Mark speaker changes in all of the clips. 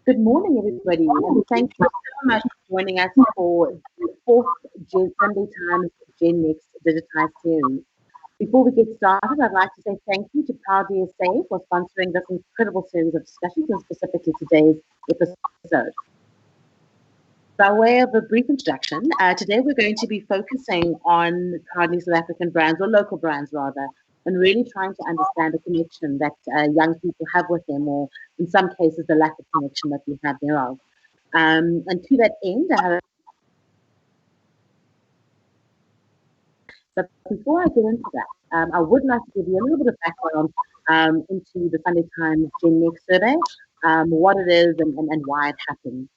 Speaker 1: Good morning, everybody, and thank you so much for joining us for the fourth Sunday Times Gen Next Digitized series. Before we get started, I'd like to say thank you to Proudly SA for sponsoring this incredible series of discussions, and specifically today's episode. By way of a brief introduction, today we're going to be focusing on Proudly South African brands, or local brands rather, and really trying to understand the connection that young people have with them, or in some cases, the lack of connection that we have thereof. And to that end, but before I get into that, I would like to give you a little bit of background into the Sunday Times Gen Next survey, what it is and why it happened.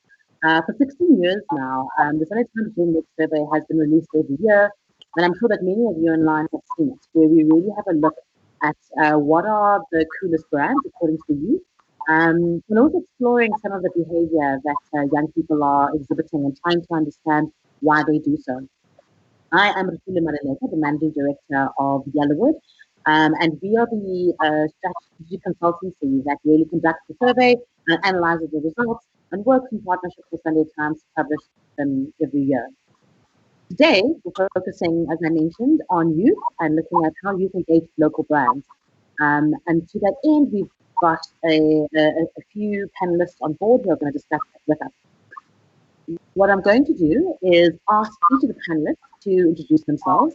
Speaker 1: For 16 years now, the Sunday Times Gen Next survey has been released every year, and I'm sure that many of you online have seen it, where we really have a look at what are the coolest brands according to the youth, and also exploring some of the behavior that young people are exhibiting and trying to understand why they do so. I am Maphele Ntombela, the Managing Director of Yellowwood, and we are the strategy consultancy that really conducts the survey and analyzes the results and works in partnership with Sunday Times to publish them every year. Today, we're focusing, as I mentioned, on youth and looking at how youth engage with local brands. And to that end, we've got a few panelists on board who are going to discuss that with us. What I'm going to do is ask each of the panelists to introduce themselves,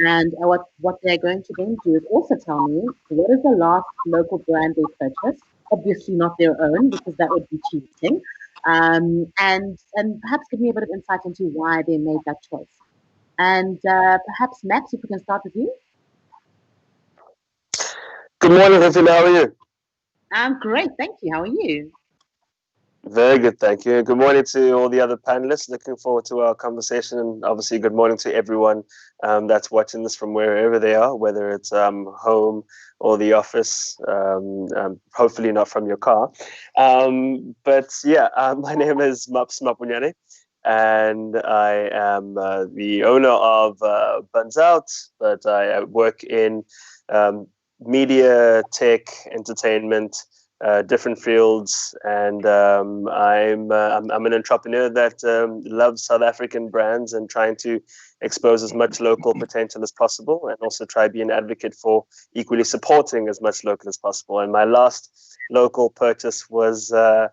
Speaker 1: and what they're going to then do is also tell me what is the last local brand they purchased, obviously not their own because that would be cheating, and perhaps give me a bit of insight into why they made that choice. And perhaps Max, if we can start with you.
Speaker 2: Good morning, Maphele. How are you?
Speaker 1: I'm great, thank you. How are you?
Speaker 2: Very good, thank you. Good morning to all the other panelists. Looking forward to our conversation, and obviously good morning to everyone that's watching this from wherever they are, whether it's home or the office, hopefully not from your car. But yeah, my name is Maphele, and I am the owner of Buns Out, but I work in media, tech, entertainment, different fields, and I'm an entrepreneur that loves South African brands and trying to expose as much local potential as possible, and also try to be an advocate for equally supporting as much local as possible. And my last local purchase was I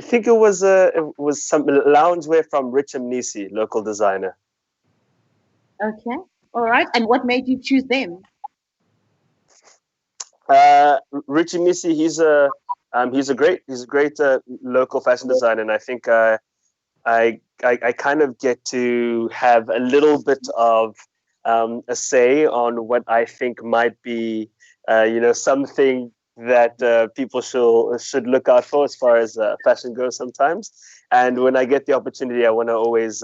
Speaker 2: think it was some loungewear from Richard Nisi, local designer.
Speaker 1: Okay, all right. And what made you choose them?
Speaker 2: Richard Nisi, he's a great local fashion designer, and I think I kind of get to have a little bit of a say on what I think might be something that people should look out for as far as fashion goes sometimes. And when I get the opportunity, I want to always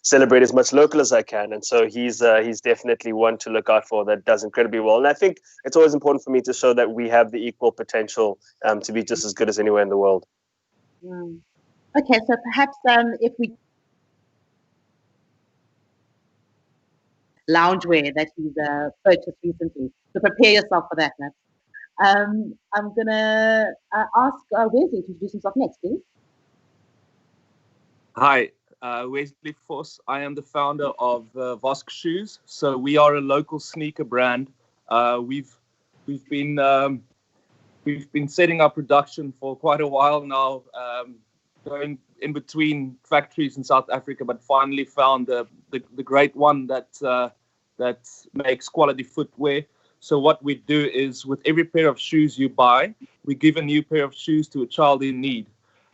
Speaker 2: celebrate as much local as I can. And so he's definitely one to look out for that does incredibly well. And I think it's always important for me to show that we have the equal potential to be just as good as anywhere in the world.
Speaker 1: Okay, so perhaps if we loungewear that he's purchased recently, so prepare yourself for that, Matt. I'm gonna ask Wesley to introduce himself next, please.
Speaker 3: Hi, Wesley Force. I am the founder of Bosque shoes. So we are a local sneaker brand. We've been setting up production for quite a while now, going in between factories in South Africa, but finally found the great one that makes quality footwear. So what we do is, with every pair of shoes you buy, we give a new pair of shoes to a child in need.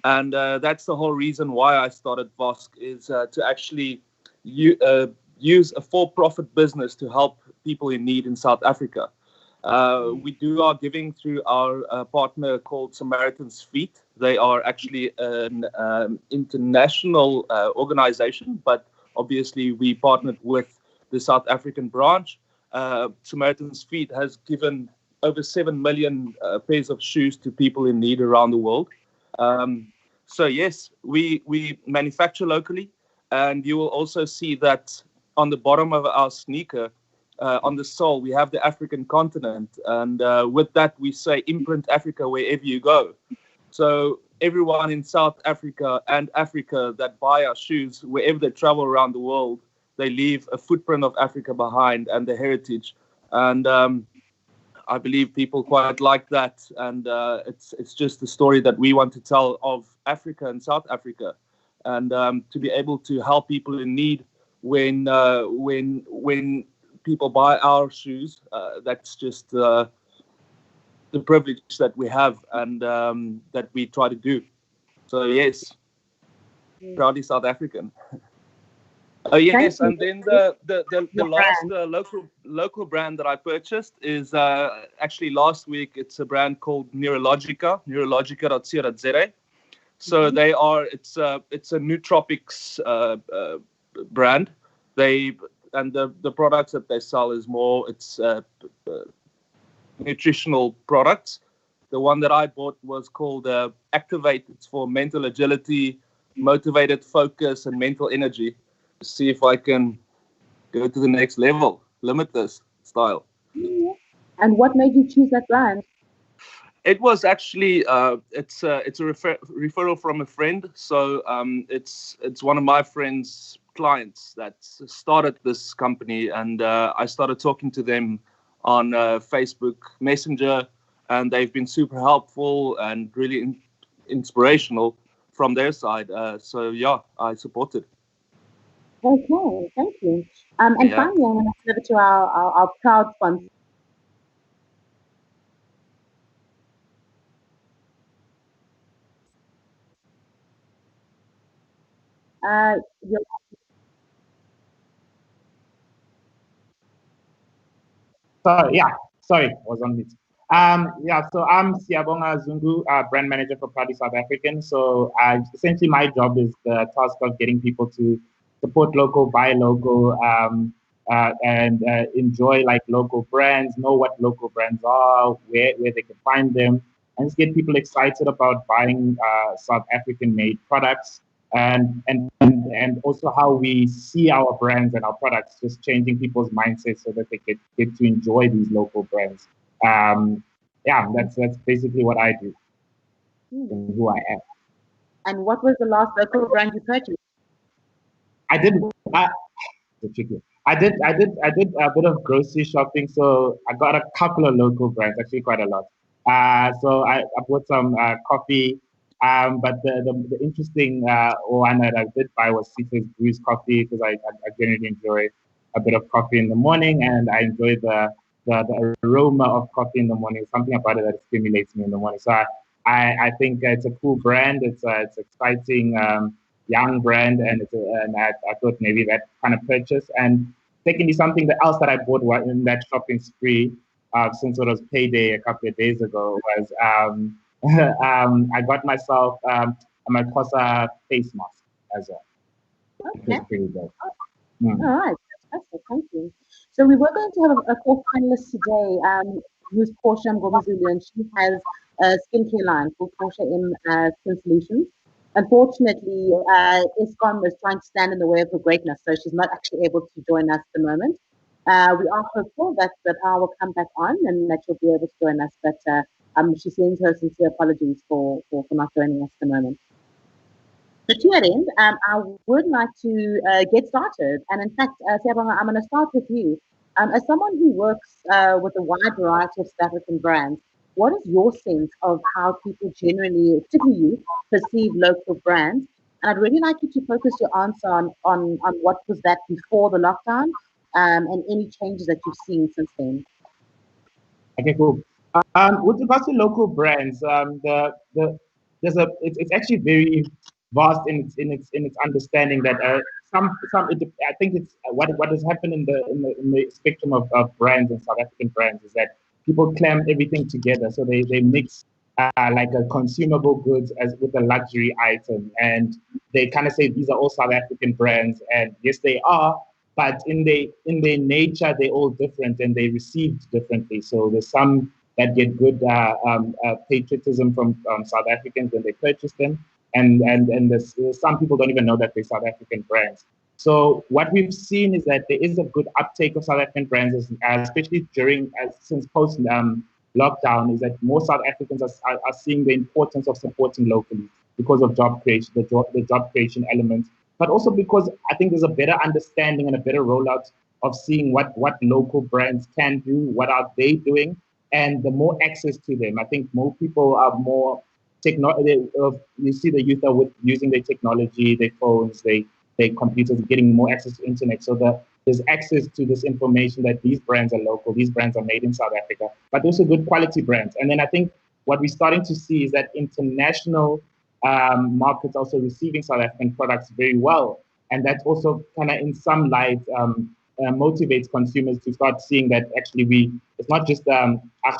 Speaker 3: And that's the whole reason why I started Bosque, is to actually use a for-profit business to help people in need in South Africa. We do our giving through our partner called Samaritan's Feet. They are actually an international organization, but obviously we partnered with the South African branch. Samaritan's Feet has given over 7 million pairs of shoes to people in need around the world. So yes, we manufacture locally, and you will also see that on the bottom of our sneaker, on the sole, we have the African continent. And with that, we say imprint Africa wherever you go. So everyone in South Africa and Africa that buy our shoes, wherever they travel around the world, they leave a footprint of Africa behind and the heritage. And I believe people quite like that. And it's just the story that we want to tell of Africa and South Africa. And to be able to help people in need when people buy our shoes, that's just the privilege that we have and that we try to do. So yes, proudly South African. Oh yes, and then the last local brand that I purchased is actually last week. It's a brand called neurologica.co.za. So they are it's a nootropics brand. The products that they sell is more nutritional products. The one that I bought was called Activate. It's for mental agility, motivated focus, and mental energy. See if I can go to the next level, limitless style.
Speaker 1: And what made you choose that brand?
Speaker 3: It was actually it's a referral from a friend. So it's one of my friend's clients that started this company, and I started talking to them on Facebook Messenger, and they've been super helpful and really inspirational from their side. So yeah, I support it.
Speaker 1: Okay, thank you. And finally, I'm going to turn over to our proud sponsor.
Speaker 4: Sorry, I was on mute. So I'm Siabonga Zungu, brand manager for Proudly South African. So essentially my job is the task of getting people to support local, buy local, and enjoy like local brands, know what local brands are, where they can find them, and just get people excited about buying South African made products. And also how we see our brands and our products, just changing people's mindsets so that they get to enjoy these local brands. That's basically what I do and who I am.
Speaker 1: And what was the last local brand you purchased?
Speaker 4: I did a bit of grocery shopping, so I got a couple of local brands, actually quite a lot. So I bought some coffee. But the interesting one that I did buy was Cita's Brews coffee, because I generally enjoy a bit of coffee in the morning, and I enjoy the aroma of coffee in the morning. Something about it that stimulates me in the morning. So I think it's a cool brand. It's exciting, young brand, and I thought maybe that kind of purchase. And secondly, something else that I bought in that shopping spree, since it was payday a couple of days ago, was I got myself a Makosa face mask as well.
Speaker 1: Okay.
Speaker 4: Pretty good.
Speaker 1: All right, fantastic, thank you. So we were going to have a fourth panelist today, who's Portia Ngomazulu, and she has a skincare line called Portia M Skin Solutions. Unfortunately, Ecommerce is trying to stand in the way of her greatness, so she's not actually able to join us at the moment. We are hopeful that I will come back on and that she'll be able to join us, but she sends her sincere apologies for not joining us at the moment. So to that end, I would like to get started. And in fact, Siabonga, I'm going to start with you. As someone who works with a wide variety of South African brands, what is your sense of how people generally, particularly you, perceive local brands? And I'd really like you to focus your answer on what was that before the lockdown, and any changes that you've seen since then.
Speaker 4: Okay, cool. With regards to local brands, it's actually very vast in its understanding that I think it's what has happened in the spectrum of brands and South African brands is that people clam everything together, so they mix like a consumable goods as with a luxury item, and they kind of say these are all South African brands, and yes they are, but in their nature they're all different and they received differently. So there's some that get good patriotism from South Africans when they purchase them, and there's some people don't even know that they're South African brands. So what we've seen is that there is a good uptake of South African brands, especially since post lockdown, is that more South Africans are seeing the importance of supporting locally because of job creation, the job creation element, but also because I think there's a better understanding and a better rollout of seeing what local brands can do, what are they doing, and the more access to them. I think more people are more you see the youth are using their technology, their phones, their computers, getting more access to internet. So there's access to this information that these brands are local, these brands are made in South Africa, but also good quality brands. And then I think what we're starting to see is that international markets also receiving South African products very well. And that also kind of in some light motivates consumers to start seeing that actually it's not just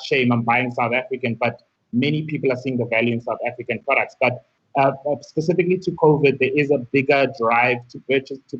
Speaker 4: shame, I'm buying South African, but many people are seeing the value in South African products. But specifically to COVID, there is a bigger drive to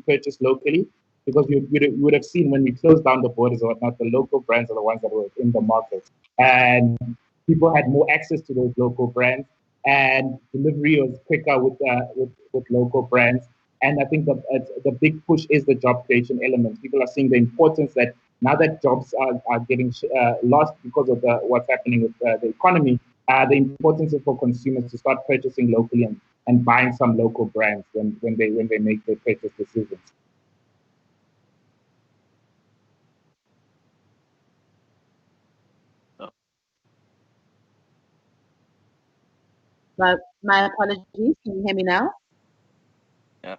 Speaker 4: purchase locally, because you would have seen when we closed down the borders or whatnot, the local brands are the ones that were in the market, and people had more access to those local brands, and delivery was quicker with local brands. And I think the big push is the job creation element. People are seeing the importance that now that jobs are getting lost because of what's happening with the economy, the importance is for consumers to start purchasing locally and buying some local brands when they make their purchase decisions.
Speaker 1: My apologies. Can you hear me now?
Speaker 3: Yeah.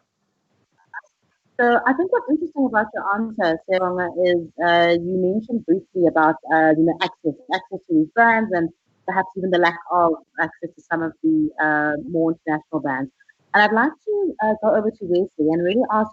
Speaker 1: So I think what's interesting about your answer, Sebonga, is you mentioned briefly about access to these brands, and perhaps even the lack of access to some of the more international brands. And I'd like to go over to Wesley and really ask,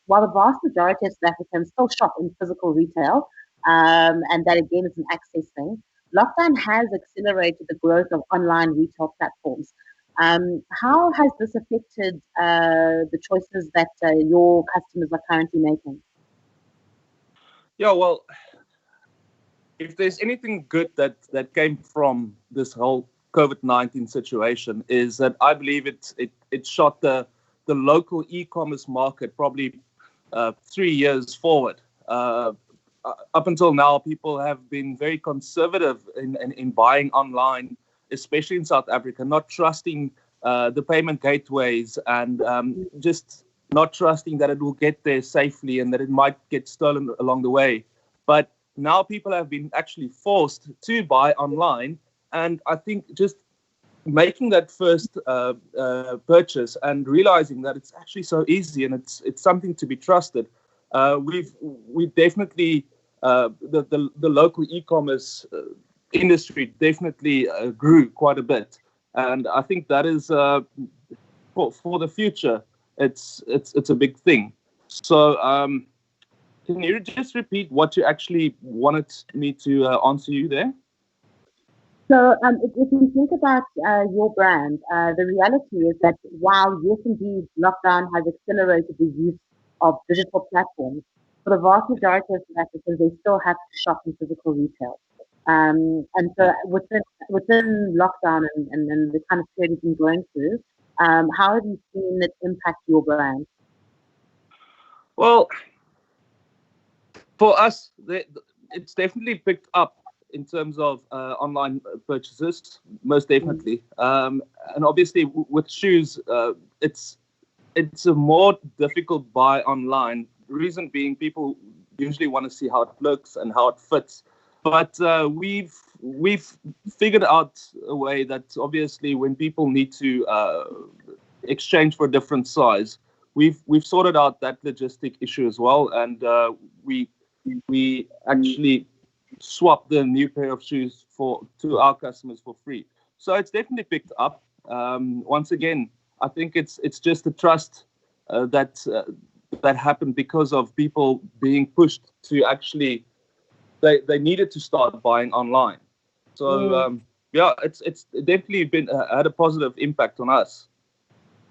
Speaker 1: while the vast majority of South Africans still shop in physical retail, and that again is an access thing, lockdown has accelerated the growth of online retail platforms. How has this affected the choices that your customers are currently making?
Speaker 3: Yeah, well, if there's anything good that came from this whole COVID-19 situation, is that I believe it shot the local e-commerce market probably 3 years forward. Up until now, people have been very conservative in buying online, especially in South Africa, not trusting the payment gateways, and just not trusting that it will get there safely and that it might get stolen along the way. But now people have been actually forced to buy online, and I think just making that first purchase and realizing that it's actually so easy and it's something to be trusted. We definitely the local e-commerce industry definitely grew quite a bit, and I think that is for the future. It's a big thing. So can you just repeat what you actually wanted me to answer you there?
Speaker 1: So, if you think about your brand, the reality is that while yes, indeed, lockdown has accelerated the use of digital platforms, for the vast majority of South Africans, they still have to shop in physical retail. And so, within lockdown and the kind of period you've been going through, how have you seen it impact your brand?
Speaker 3: Well, for us, it's definitely picked up in terms of online purchases, most definitely. And obviously, with shoes, it's a more difficult buy online. The reason being, people usually want to see how it looks and how it fits. But we've figured out a way that obviously, when people need to exchange for a different size, we've sorted out that logistic issue as well, and we actually swap the new pair of shoes to our customers for free. So it's definitely picked up. Once again, I think it's just the trust that happened because of people being pushed to actually they needed to start buying online. So yeah, it's definitely been had a positive impact on us.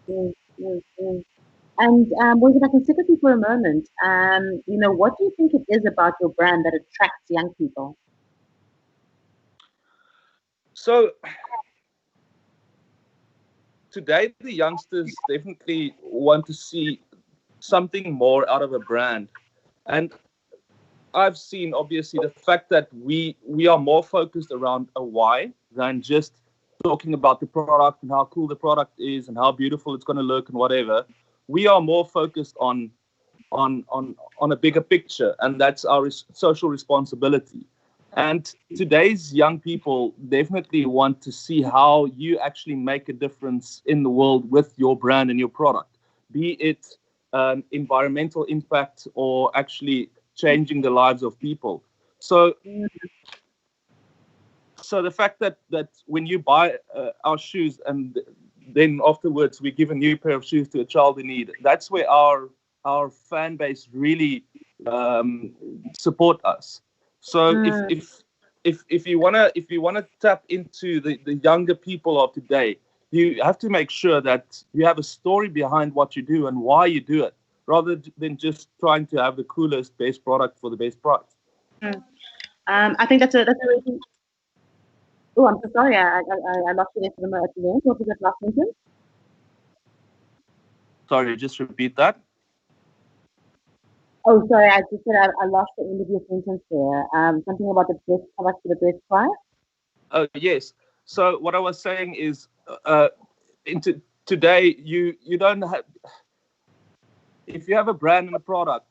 Speaker 1: Mm, mm, mm. And was if I can stick with you for a moment, what do you think it is about your brand that attracts young people?
Speaker 3: So today, the youngsters definitely want to see something more out of a brand. And I've seen, obviously, the fact that we are more focused around a why than just talking about the product and how cool the product is and how beautiful it's going to look and whatever. We are more focused on a bigger picture, and that's our social responsibility. And today's young people definitely want to see how you actually make a difference in the world with your brand and your product, be it environmental impact or actually changing the lives of people. So the fact that when you buy our shoes and then afterwards we give a new pair of shoes to a child in need, that's where our fan base really support us. So if you wanna tap into the younger people of today, you have to make sure that you have a story behind what you do and why you do it, rather than just trying to have the coolest, best product for the best price.
Speaker 1: I think that's a really. Oh, I'm so sorry. I lost you there for the moment. What was that last sentence?
Speaker 3: Sorry, just repeat that.
Speaker 1: Oh, sorry. I just said I lost the end of your sentence there. Something about the best product for the best price.
Speaker 3: Oh, yes. So what I was saying is, today you don't have. If you have a brand and a product,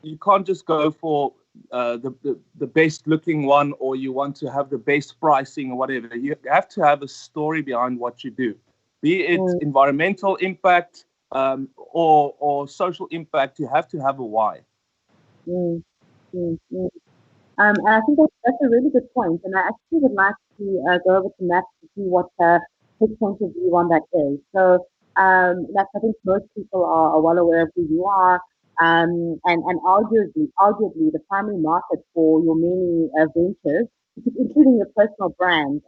Speaker 3: you can't just go for the best looking one, or you want to have the best pricing or whatever. You have to have a story behind what you do, be it environmental impact or social impact. You have to have a why.
Speaker 1: And I think that's a really good point. And I actually would like to go over to Matt to see what his point of view on that is. So, Matt, I think most people are well aware of who you are. And arguably, the primary market for your many ventures, including your personal brand,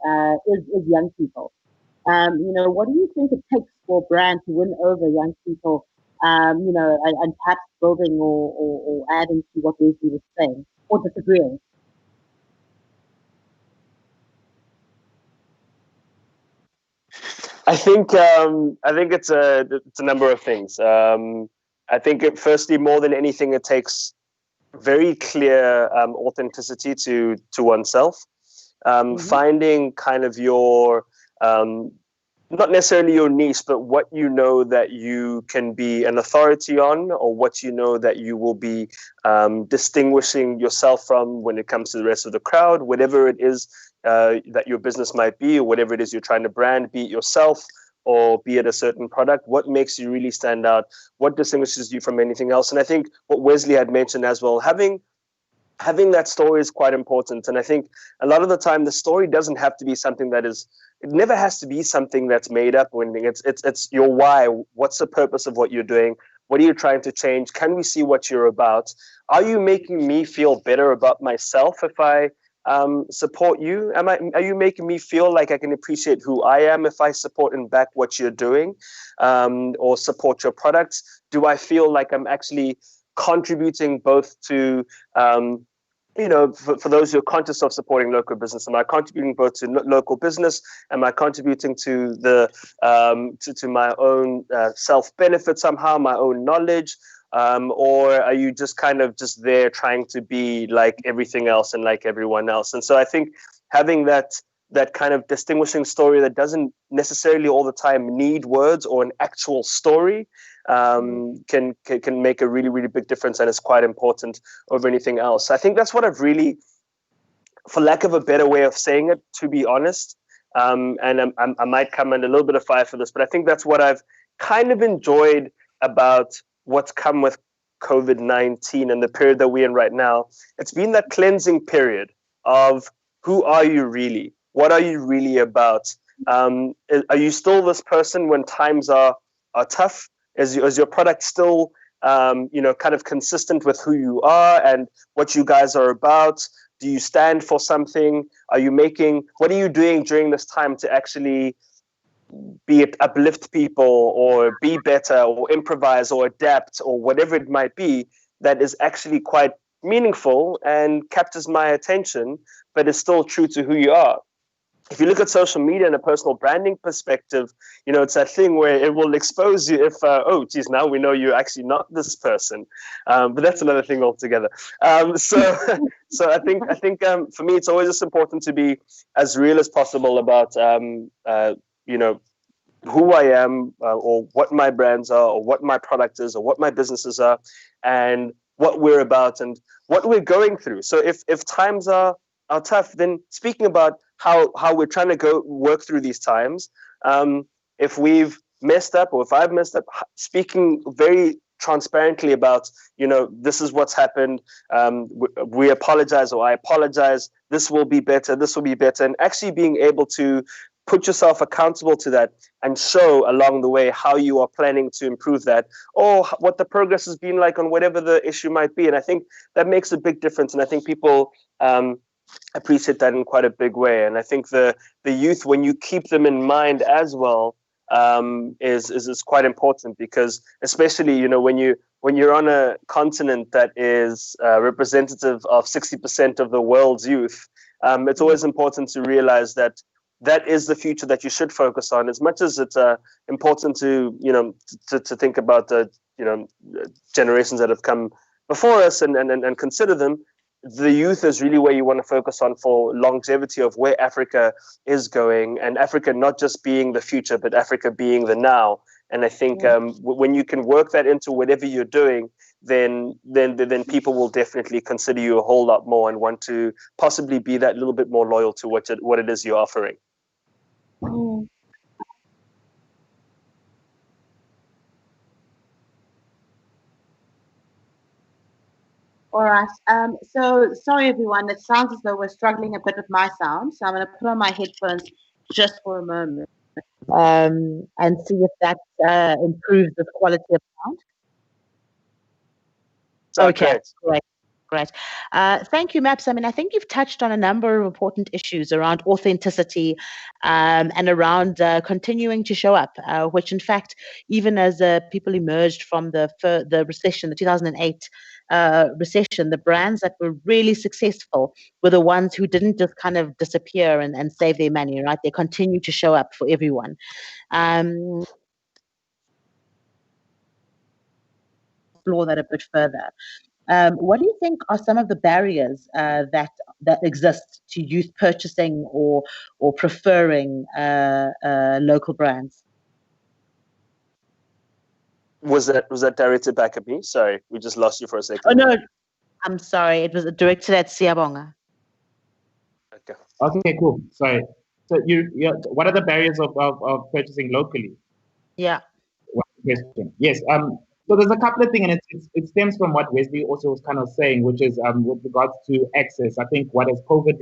Speaker 1: is young people. What do you think it takes for a brand to win over young people? And perhaps building or adding to what Wesley was saying or disagreeing.
Speaker 2: I think it's a number of things. I think firstly, more than anything, it takes very clear authenticity to oneself. Finding kind of your not necessarily your niche, but what you know that you can be an authority on, or what you know that you will be distinguishing yourself from when it comes to the rest of the crowd, whatever it is that your business might be, or whatever it is you're trying to brand, be it yourself or be it a certain product. What makes you really stand out? What distinguishes you from anything else? And I think what Wesley had mentioned as well, having that story is quite important. And I think a lot of the time the story doesn't have to be something that is, it never has to be something that's made up. When it's your why. What's the purpose of what you're doing? What are you trying to change? Can we see what you're about? Are you making me feel better about myself if I support you? Are you making me feel like I can appreciate who I am if I support and back what you're doing, or support your products? Do I feel like I'm actually contributing both to for those who are conscious of supporting local business, am I contributing both to local business? Am I contributing to the to my own self benefit somehow, my own knowledge? Or are you just kind of just there trying to be like everything else and like everyone else? And so I think having that kind of distinguishing story that doesn't necessarily all the time need words or an actual story can make a really, really big difference, and it's quite important over anything else. I think that's what I've really, for lack of a better way of saying it, to be honest, and I might come under a little bit of fire for this, but I think that's what I've kind of enjoyed about what's come with COVID-19 and the period that we're in right now. It's been that cleansing period of who are you really? What are you really about? Are you still this person when times are tough? Is your product still kind of consistent with who you are and what you guys are about? Do you stand for something? What are you doing during this time to actually be it uplift people or be better or improvise or adapt or whatever it might be that is actually quite meaningful and captures my attention, but is still true to who you are? if you look at social media in a personal branding perspective, it's that thing where it will expose you if, oh, geez, now we know you're actually not this person. But that's another thing altogether. So I think for me, it's always just important to be as real as possible about, who I am, or what my brands are, or what my product is, or what my businesses are, and what we're about and what we're going through. So if times are tough, then speaking about how we're trying to go work through these times. If we've messed up, or if I've messed up, speaking very transparently about, this is what's happened. We apologize, or I apologize. This will be better. This will be better. And actually being able to put yourself accountable to that and show along the way how you are planning to improve that, or what the progress has been like on whatever the issue might be. And I think that makes a big difference. And I think people appreciate that in quite a big way. And I think the youth, when you keep them in mind as well, is quite important, because especially, when you're on a continent that is representative of 60% of the world's youth, it's always important to realize that is the future that you should focus on. As much as it's important to think about the generations that have come before us and consider them, the youth is really where you want to focus on for longevity of where Africa is going, and Africa not just being the future, but Africa being the now. And I think when you can work that into whatever you're doing, then people will definitely consider you a whole lot more and want to possibly be that little bit more loyal to what it is you're offering.
Speaker 1: Mm. All right. So sorry, everyone. It sounds as though we're struggling a bit with my sound. So I'm going to put on my headphones just for a moment, and see if that improves the quality of sound. Okay, great. Great. Thank you, Maps. I mean, I think you've touched on a number of important issues around authenticity, and around continuing to show up, which in fact, even as people emerged from the recession, the 2008 recession, the brands that were really successful were the ones who didn't just kind of disappear and save their money, right? They continue to show up for everyone. Explore that a bit further. What do you think are some of the barriers that exist to youth purchasing or preferring local brands?
Speaker 2: Was that directed back at me? Sorry, we just lost you for a second.
Speaker 1: Oh no, I'm sorry. It was directed at Siyabonga.
Speaker 4: Okay, cool. Sorry. So what are the barriers of purchasing locally?
Speaker 1: Yeah.
Speaker 4: Question. Yes. So there's a couple of things, and it stems from what Wesley also was kind of saying, which is with regards to access. I think what has COVID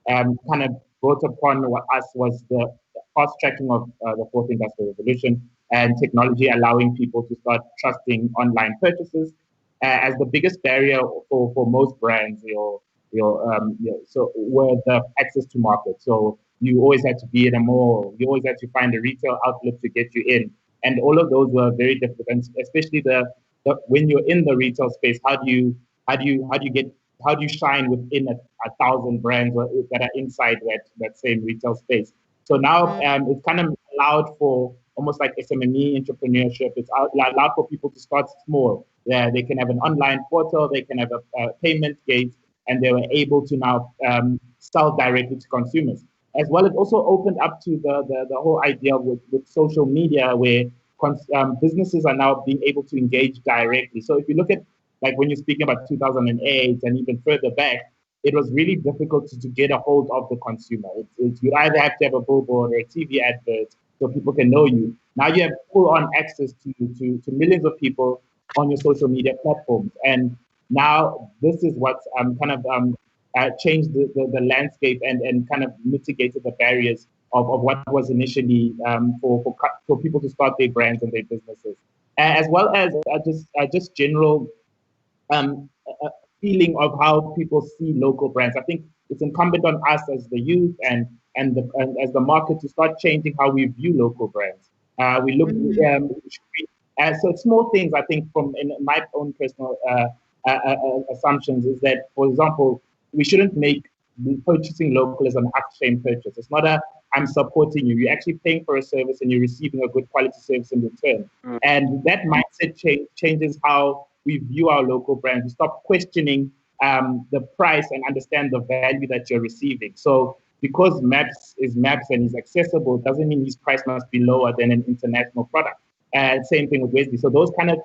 Speaker 4: kind of brought upon us was the fast tracking of the fourth industrial revolution, and technology allowing people to start trusting online purchases as the biggest barrier for most brands. So were the access to market. So you always had to be in a mall. You always had to find a retail outlet to get you in. And all of those were very difficult, and especially the when you're in the retail space, how do you shine within 1,000 brands that are inside that same retail space? So now it's kind of allowed for almost like SME entrepreneurship. It's allowed for people to start small. They can have an online portal, they can have a payment gate, and they were able to now sell directly to consumers. As well, it also opened up to the whole idea with social media, where businesses are now being able to engage directly. So if you look at, like, when you're speaking about 2008 and even further back, it was really difficult to get a hold of the consumer. You either have to have a billboard or a TV advert so people can know you. Now you have full-on access to millions of people on your social media platforms. And now this is what's kind of changed the landscape and kind of mitigated the barriers of what was initially for people to start their brands and their businesses, as well as just general feeling of how people see local brands. I think it's incumbent on us as the youth and as the market to start changing how we view local brands. We look so small things. I think from in my own personal assumptions is that, for example, we shouldn't make purchasing local is an upstream purchase. It's not a I'm supporting you. You're actually paying for a service and you're receiving a good quality service in return. And that mindset changes how we view our local brands. We stop questioning the price and understand the value that you're receiving. So because Maps is Maps and is accessible, doesn't mean his price must be lower than an international product. And same thing with Wesley. So those kind of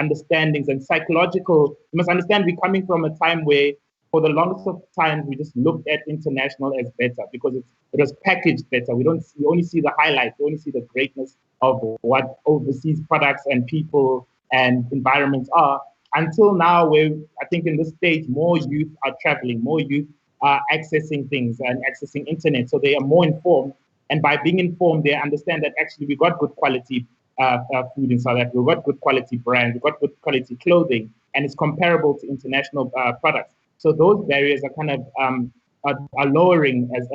Speaker 4: understandings and psychological, you must understand we're coming from a time where for the longest of time, we just looked at international as better because it was packaged better. We only see the highlights. We only see the greatness of what overseas products and people and environments are. Until now, where I think in this stage, more youth are traveling, more youth are accessing things and accessing internet. So they are more informed. And by being informed, they understand that actually we got good quality food in South Africa. We've got good quality brands. We've got good quality clothing. And it's comparable to international products. So those barriers are kind of are lowering as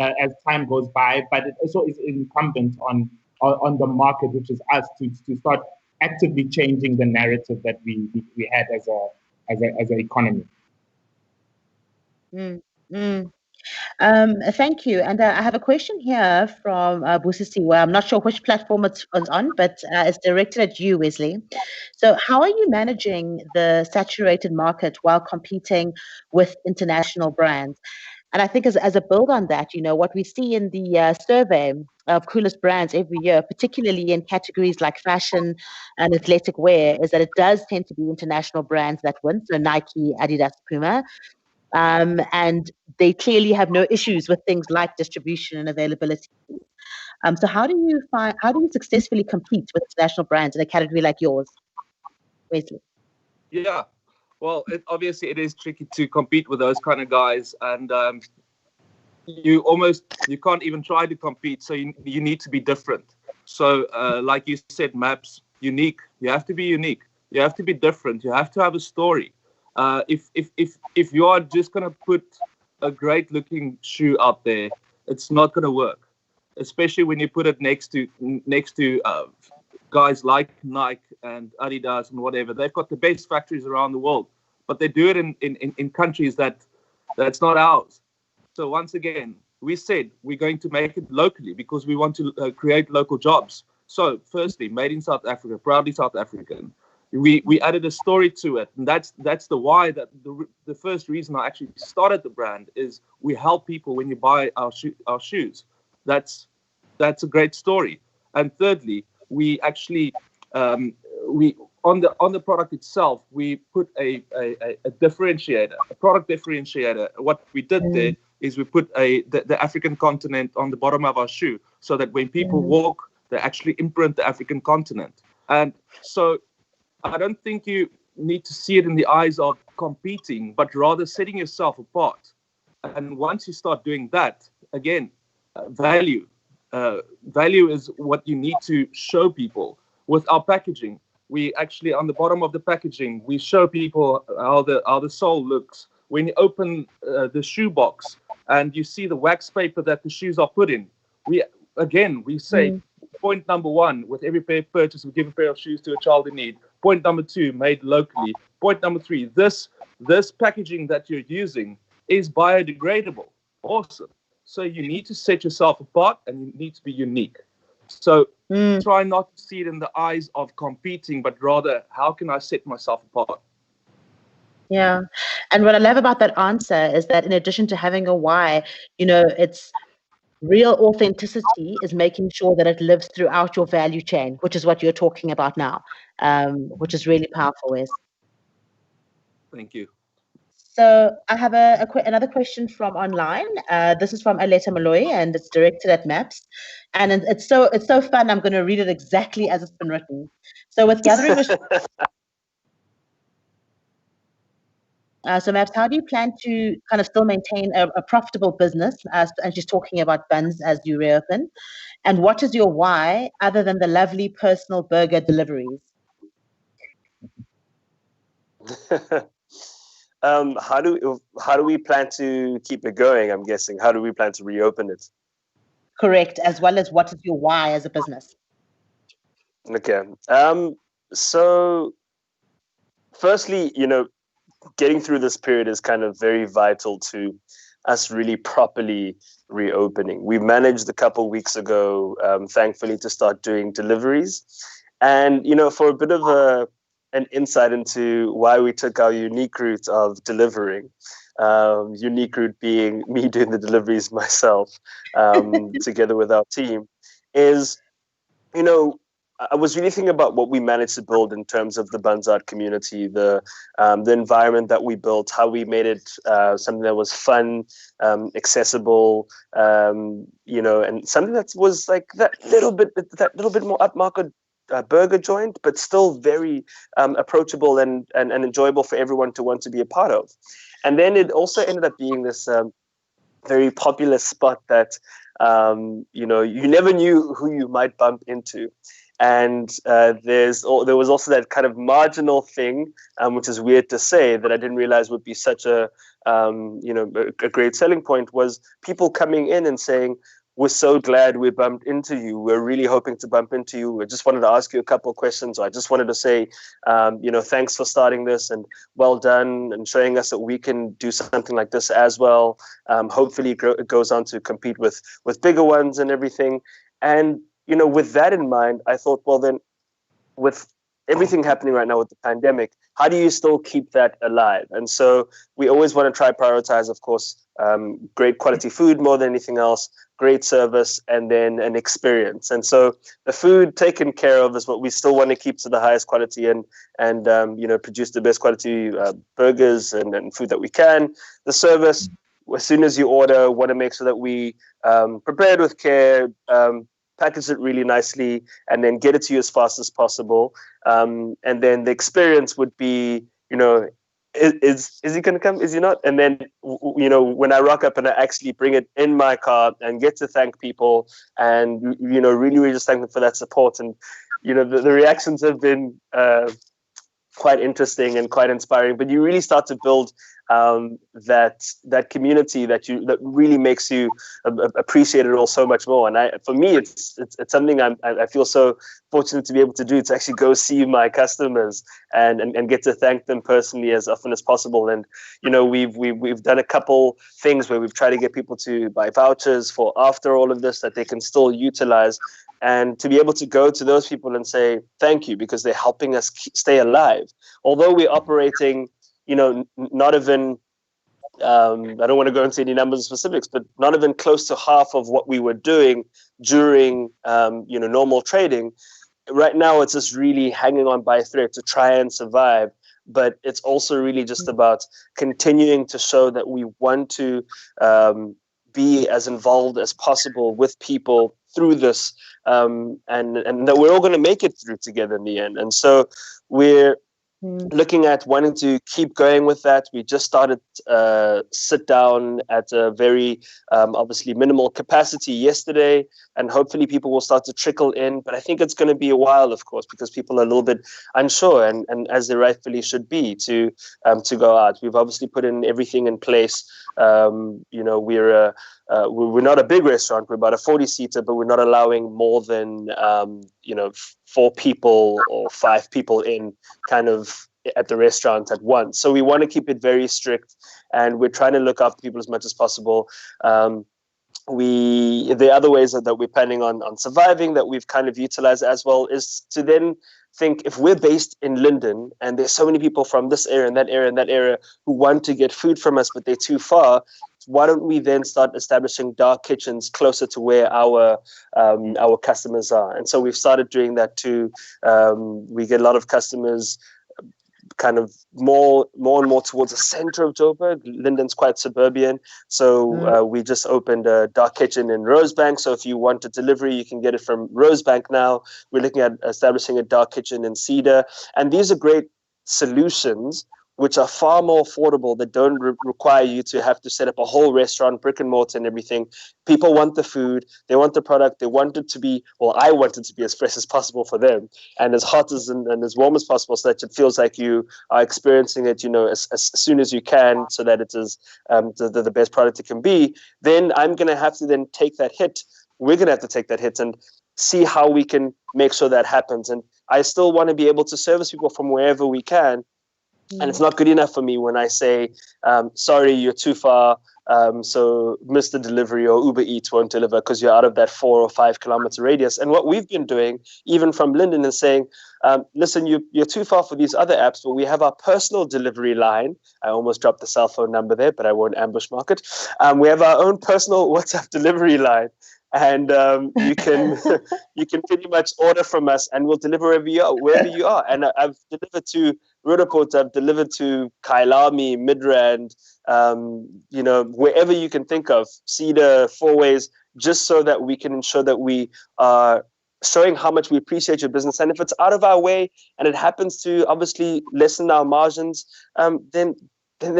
Speaker 4: time goes by, but it also is incumbent on the market, which is us, to start actively changing the narrative that we had as an economy.
Speaker 1: Thank you. And I have a question here from Busisi, where I'm not sure which platform it's on, but it's directed at you, Wesley. So how are you managing the saturated market while competing with international brands? And I think as a build on that, what we see in the survey of coolest brands every year, particularly in categories like fashion and athletic wear, is that it does tend to be international brands that win. So Nike, Adidas, Puma. And they clearly have no issues with things like distribution and availability. So how do you successfully compete with international brands in a category like yours, Wesley?
Speaker 3: Yeah, well, obviously it is tricky to compete with those kind of guys, and you can't even try to compete. So you need to be different. So like you said, Maps, unique. You have to be unique. You have to be different. You have to have a story. If you are just gonna put a great looking shoe out there, it's not gonna work. Especially when you put it next to guys like Nike and Adidas and whatever. They've got the best factories around the world, but they do it in countries that's not ours. So once again, we said we're going to make it locally because we want to create local jobs. So firstly, made in South Africa, proudly South African. We added a story to it, and that's the why. That the first reason I actually started the brand is we help people when you buy our shoes. That's a great story. And thirdly, we actually we on the product itself we put a differentiator, a product differentiator. What we did there is we put the African continent on the bottom of our shoe, so that when people walk, they actually imprint the African continent. And so I don't think you need to see it in the eyes of competing, but rather setting yourself apart. And once you start doing that, again, value. Value is what you need to show people. With our packaging, we actually, on the bottom of the packaging, we show people how the sole looks. When you open the shoe box and you see the wax paper that the shoes are put in, we say, point number one, with every pair purchase, we give a pair of shoes to a child in need. Point number two, made locally. Point number three, this packaging that you're using is biodegradable. Awesome. So you need to set yourself apart and you need to be unique. So try not to see it in the eyes of competing, but rather, how can I set myself apart?
Speaker 1: Yeah. And what I love about that answer is that in addition to having a why, it's real authenticity is making sure that it lives throughout your value chain, which is what you're talking about now, which is really powerful, Wes.
Speaker 3: Thank you.
Speaker 1: So I have another question from online. This is from Aleta Malloy, and it's directed at Maps. And it's so fun. I'm going to read it exactly as it's been written. So with gathering so Maps, how do you plan to kind of still maintain a profitable business? And she's talking about buns as you reopen. And what is your why other than the lovely personal burger deliveries?
Speaker 2: How do we plan to keep it going? I'm guessing. How do we plan to reopen it?
Speaker 1: Correct, as well as what is your why as a business?
Speaker 2: Okay. So firstly, getting through this period is kind of very vital to us really properly reopening. We managed a couple weeks ago, thankfully, to start doing deliveries. And, for a bit of an insight into why we took our unique route of delivering, unique route being me doing the deliveries myself, together with our team, is, I was really thinking about what we managed to build in terms of the Banzart community, the environment that we built, how we made it something that was fun, accessible, and something that was like that little bit more upmarket burger joint, but still very approachable and enjoyable for everyone to want to be a part of. And then it also ended up being this very popular spot that you never knew who you might bump into. And there was also that kind of marginal thing, which is weird to say, that I didn't realize would be such a great selling point, was people coming in and saying, "We're so glad we bumped into you. We're really hoping to bump into you. We just wanted to ask you a couple of questions. Or I just wanted to say, thanks for starting this and well done, and showing us that we can do something like this as well. Hopefully it goes on to compete with bigger ones and everything." And, with that in mind, I thought, well, then with everything happening right now with the pandemic, how do you still keep that alive? And so we always want to try prioritize, of course, great quality food more than anything else, great service, and then an experience. And so the food taken care of is what we still want to keep to the highest quality and produce the best quality burgers and food that we can. The service, as soon as you order, want to make sure that we prepare it with care, package it really nicely, and then get it to you as fast as possible. And then the experience would be, is he going to come? Is he not? And then, when I rock up and I actually bring it in my car and get to thank people and, really, really just thank them for that support. And, the reactions have been quite interesting and quite inspiring, but you really start to build that community that really makes you appreciate it all so much more. And for me, it's something I feel so fortunate to be able to do, to actually go see my customers and get to thank them personally as often as possible. And we've done a couple things where we've tried to get people to buy vouchers for after all of this that they can still utilize, and to be able to go to those people and say thank you, because they're helping us stay alive. Although we're operating, not even, I don't want to go into any numbers and specifics, but not even close to half of what we were doing during, normal trading. Right now, it's just really hanging on by a thread to try and survive. But it's also really just about continuing to show that we want to be as involved as possible with people through this, and that we're all going to make it through together in the end. And so we're looking at wanting to keep going with that. We just started sit down at a very obviously minimal capacity yesterday, and hopefully people will start to trickle in. But I think it's going to be a while, of course, because people are a little bit unsure, and as they rightfully should be, to go out. We've obviously put in everything in place. We're not a big restaurant. We're about a 40-seater, but we're not allowing more than 4 people or 5 people in kind of at the restaurant at once. So we want to keep it very strict, and we're trying to look after people as much as possible. The other ways that we're planning on surviving, that we've kind of utilized as well, is to then think, if we're based in Linden and there's so many people from this area and that area and that area who want to get food from us, but they're too far, why don't we then start establishing dark kitchens closer to where our customers are? And so we've started doing that too. We get a lot of customers kind of more and more towards the center of Joburg. Linden's quite suburban, so we just opened a dark kitchen in Rosebank. So if you want a delivery, you can get it from Rosebank now. We're looking at establishing a dark kitchen in Cedar, and these are great solutions which are far more affordable, that don't require you to have to set up a whole restaurant, brick and mortar and everything. People want the food, they want the product, they want it to be, well, I want it to be as fresh as possible for them, and as hot and as warm as possible, so that it feels like you are experiencing it, as soon as you can, so that it is the best product it can be. Then I'm going to have to then take that hit. We're going to have to take that hit and see how we can make sure that happens. And I still want to be able to service people from wherever we can. And it's not good enough for me when I say, sorry, you're too far. So Mr. Delivery or Uber Eats won't deliver because you're out of that 4 or 5 kilometer radius. And what we've been doing, even from Linden, is saying, listen, you're too far for these other apps, but we have our personal delivery line. I almost dropped the cell phone number there, but I won't ambush mark it. We have our own personal WhatsApp delivery line. And you can you can pretty much order from us, and we'll deliver wherever you are. And I've delivered to Rudaport, I've delivered to Kailami, Midrand, wherever you can think of, Cedar, Four Ways, just so that we can ensure that we are showing how much we appreciate your business. And if it's out of our way and it happens to obviously lessen our margins, then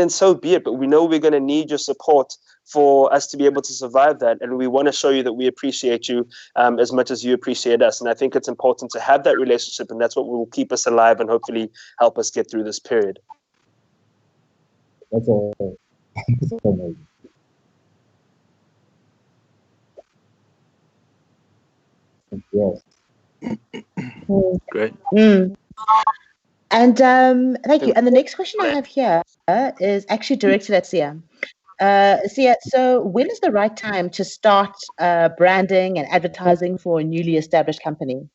Speaker 2: so be it. But we know we're going to need your support for us to be able to survive that. And we want to show you that we appreciate you as much as you appreciate us. And I think it's important to have that relationship, and that's what will keep us alive and hopefully help us get through this period.
Speaker 4: That's amazing. Yes.
Speaker 2: Great.
Speaker 1: And thank you. And the next question I have here is actually directed at Sia. Sia, so when is the right time to start branding and advertising for a newly established company?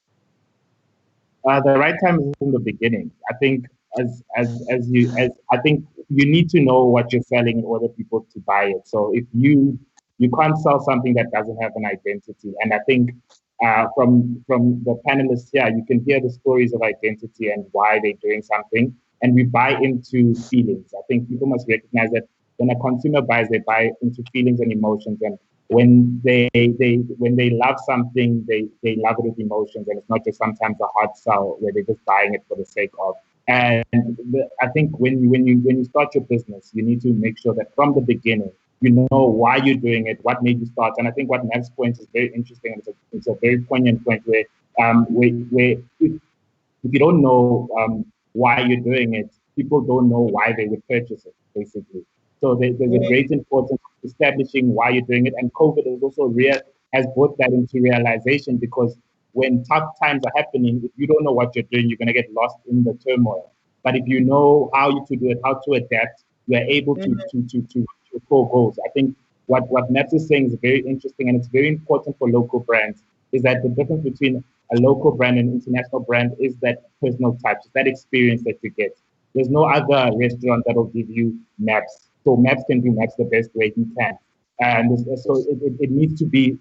Speaker 4: The right time is in the beginning. I think I think you need to know what you're selling in order for people to buy it. So if you can't sell something that doesn't have an identity, and I think from the panelists here, you can hear the stories of identity and why they're doing something, and we buy into feelings. I think people must recognize that when a consumer buys, they buy into feelings and emotions, and when they love something, they love it with emotions, and it's not just sometimes a hard sell where they're just buying it for the sake of. And I think when you start your business, you need to make sure that from the beginning you know why you're doing it, what made you start. And I think what Mav's point is very interesting, and it's a very poignant point where if you don't know why you're doing it, people don't know why they would purchase it, basically. So there's a great importance of establishing why you're doing it. And COVID is also has brought that into realization, because when tough times are happening, if you don't know what you're doing, you're going to get lost in the turmoil. But if you know how to do it, how to adapt, you are able to core goals. I think what Maps is saying is very interesting, and it's very important for local brands, is that the difference between a local brand and international brand is that personal touch, that experience that you get. There's no other restaurant that will give you Maps. So Maps can do Maps the best way he can. And so it needs to be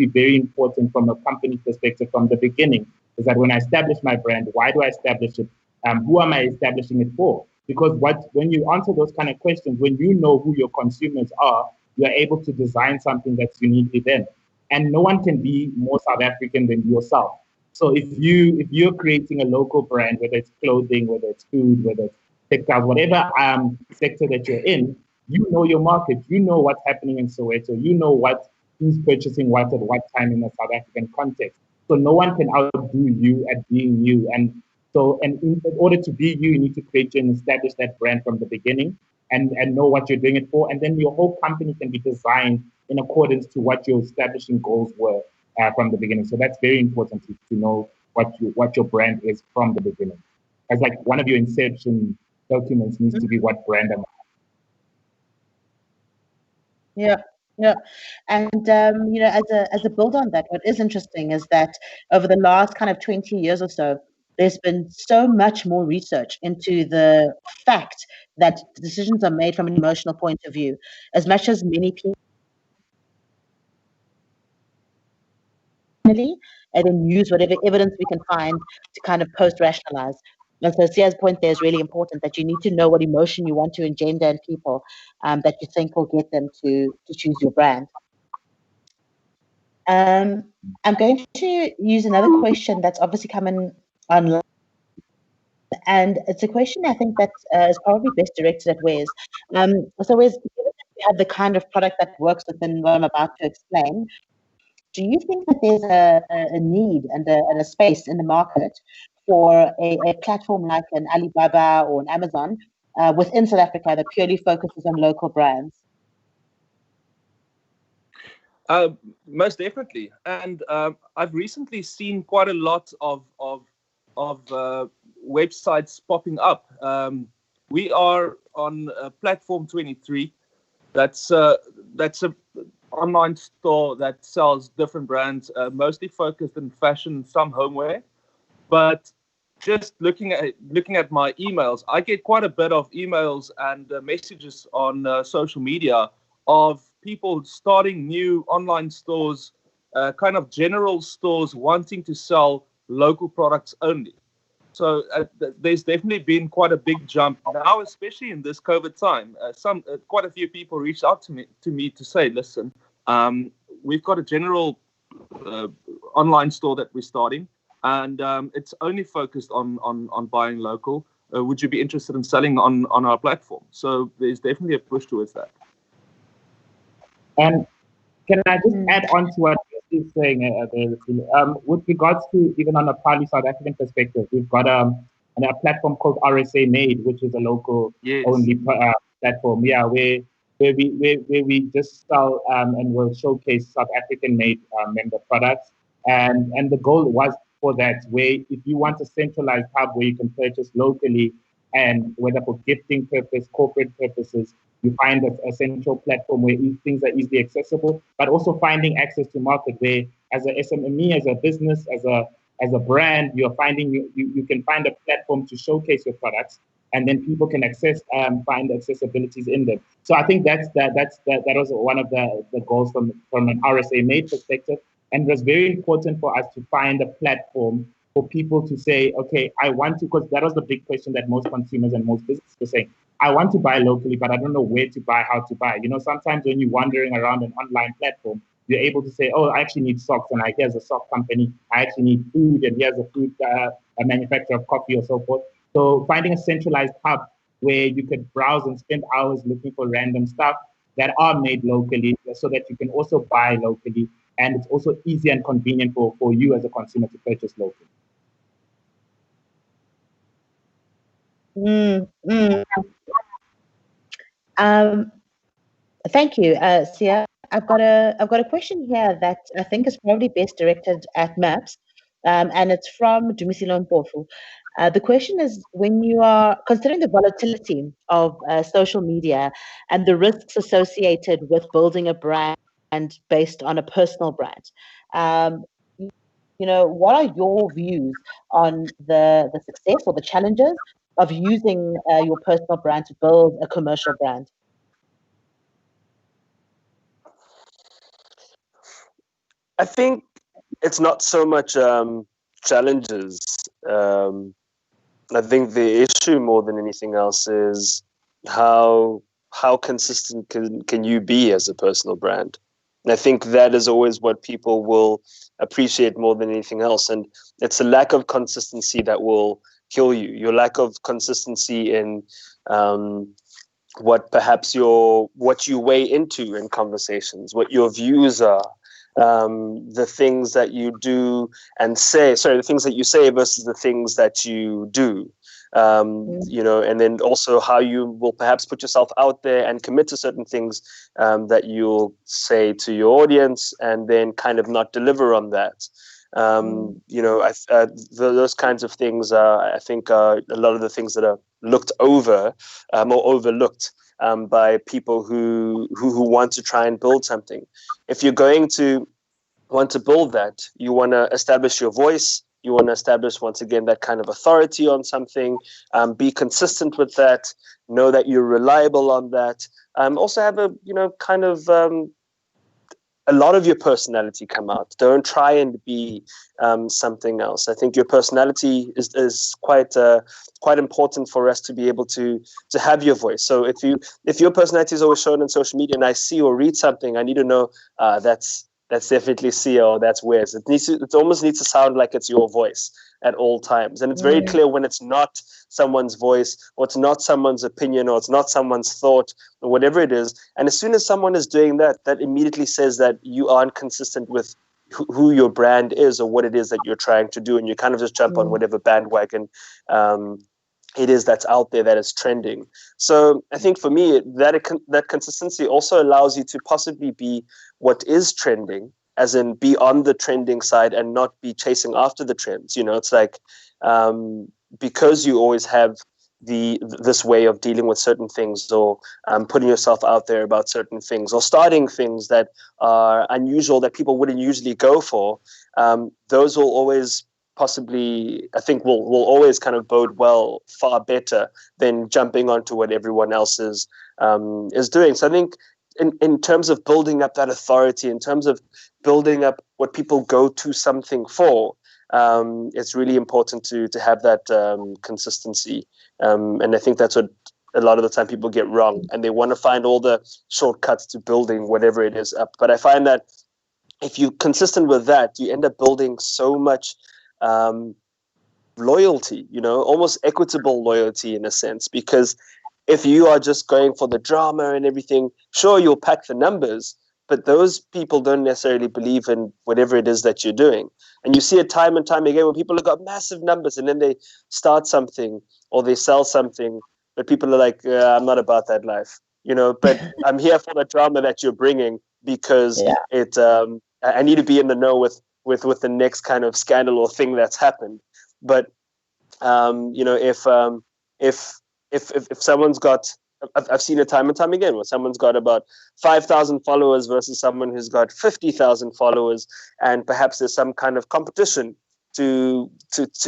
Speaker 4: very important from a company perspective from the beginning, is that when I establish my brand, why do I establish it? Who am I establishing it for? Because when you answer those kind of questions, when you know who your consumers are, you are able to design something that's uniquely them. And no one can be more South African than yourself. So if you're creating a local brand, whether it's clothing, whether it's food, whether it's textiles, whatever sector that you're in, you know your market, you know what's happening in Soweto, you know who's purchasing what at what time in a South African context. So no one can outdo you at being you. And in order to be you, you need to create and establish that brand from the beginning and know what you're doing it for. And then your whole company can be designed in accordance to what your establishing goals were from the beginning. So that's very important to know what your brand is from the beginning. As like one of your inception documents needs to be what brand am I?
Speaker 1: Yeah. And as a build on that, what is interesting is that over the last kind of 20 years or so, there's been so much more research into the fact that decisions are made from an emotional point of view. As much as many people and then use whatever evidence we can find to kind of post-rationalize. And so Sia's point there is really important, that you need to know what emotion you want to engender in people that you think will get them to choose your brand. I'm going to use another question that's obviously coming online. And it's a question I think that is probably best directed at Wes. So Wes, given that we have the kind of product that works within what I'm about to explain, do you think that there's a need and a space in the market for a platform like an Alibaba or an Amazon within South Africa that purely focuses on local brands?
Speaker 3: Most definitely. And I've recently seen quite a lot of websites popping up. We are on platform 23. That's a online store that sells different brands, mostly focused in fashion, some homeware. But just looking at my emails, I get quite a bit of emails and messages on social media of people starting new online stores, kind of general stores wanting to sell local products only. So there's definitely been quite a big jump now, especially in this COVID time. Quite a few people reached out to me to say, listen, we've got a general uh, online store that we're starting, and it's only focused on buying local. Would you be interested in selling on our platform? So there's definitely a push towards that.
Speaker 4: And can I just add on to what you're saying with regards to even on a purely South African perspective, we've got a platform called RSA Made, which is a local
Speaker 3: Yes.
Speaker 4: only platform, where we just sell and will showcase South African made member products. And the goal was for that, where if you want a centralized hub where you can purchase locally, and whether for gifting purpose, corporate purposes, you find a central platform where things are easily accessible, but also finding access to market where as a SME, as a business, as a brand, you're finding you can find a platform to showcase your products, and then people can find accessibilities in them. So I think that was one of the goals from an RSA Made perspective. And it was very important for us to find a platform for people to say, okay, I want to, because that was the big question that most consumers and most businesses were saying. I want to buy locally, but I don't know where to buy, how to buy. Sometimes when you're wandering around an online platform, you're able to say, oh, I actually need socks, and here's a sock company. I actually need food, and here's a manufacturer of coffee or so forth. So finding a centralized hub where you could browse and spend hours looking for random stuff that are made locally so that you can also buy locally. And it's also easy and convenient for you as a consumer to purchase locally.
Speaker 1: Thank you, Sia. I've got a question here that I think is probably best directed at Maps, and it's from Dumisilo Mpofu. The question is, when you are considering the volatility of social media and the risks associated with building a brand based on a personal brand, um, what are your views on the success or the challenges of using your personal brand to build a commercial brand?
Speaker 2: I think it's not so much challenges. I think the issue more than anything else is how consistent can you be as a personal brand. And I think that is always what people will appreciate more than anything else. And it's a lack of consistency that will kill you. Your lack of consistency in what you weigh into in conversations, what your views are, the things that you do and say, the things that you say versus the things that you do, and then also how you will perhaps put yourself out there and commit to certain things that you'll say to your audience and then kind of not deliver on that. Those kinds of things I think are a lot of the things that are looked over or overlooked by people who want to try and build something. If you're going to want to build that, you want to establish your voice. You want to establish, once again, that kind of authority on something. Be consistent with that. Know that you're reliable on that. Also have a lot of your personality come out. Don't try and be something else. I think your personality is quite important for us to be able to have your voice. So if your personality is always shown on social media and I see or read something, I need to know that's definitely Sia or that's Wes. It almost needs to sound like it's your voice at all times. And it's very clear when it's not someone's voice or it's not someone's opinion or it's not someone's thought or whatever it is. And as soon as someone is doing that, that immediately says that you aren't consistent with who your brand is or what it is that you're trying to do. And you kind of just jump on whatever bandwagon it is that's out there that is trending. So I think for me, that consistency also allows you to possibly be what is trending, as in be on the trending side and not be chasing after the trends. It's like because you always have this way of dealing with certain things, or putting yourself out there about certain things, or starting things that are unusual that people wouldn't usually go for, those will always possibly, I think, will always kind of bode well, far better than jumping onto what everyone else is doing. So I think in terms of building up that authority, in terms of building up what people go to something for, it's really important to have that consistency. And I think that's what a lot of the time people get wrong, and they want to find all the shortcuts to building whatever it is up. But I find that if you're consistent with that, you end up building so much loyalty, almost equitable loyalty in a sense, because if you are just going for the drama and everything, sure, you'll pack the numbers, but those people don't necessarily believe in whatever it is that you're doing. And you see it time and time again when people have got massive numbers and then they start something or they sell something, but people are like, I'm not about that life, but I'm here for the drama that you're bringing, because I need to be in the know with the next kind of scandal or thing that's happened. But if someone's got, I've seen it time and time again, where someone's got about 5,000 followers versus someone who's got 50,000 followers, and perhaps there's some kind of competition to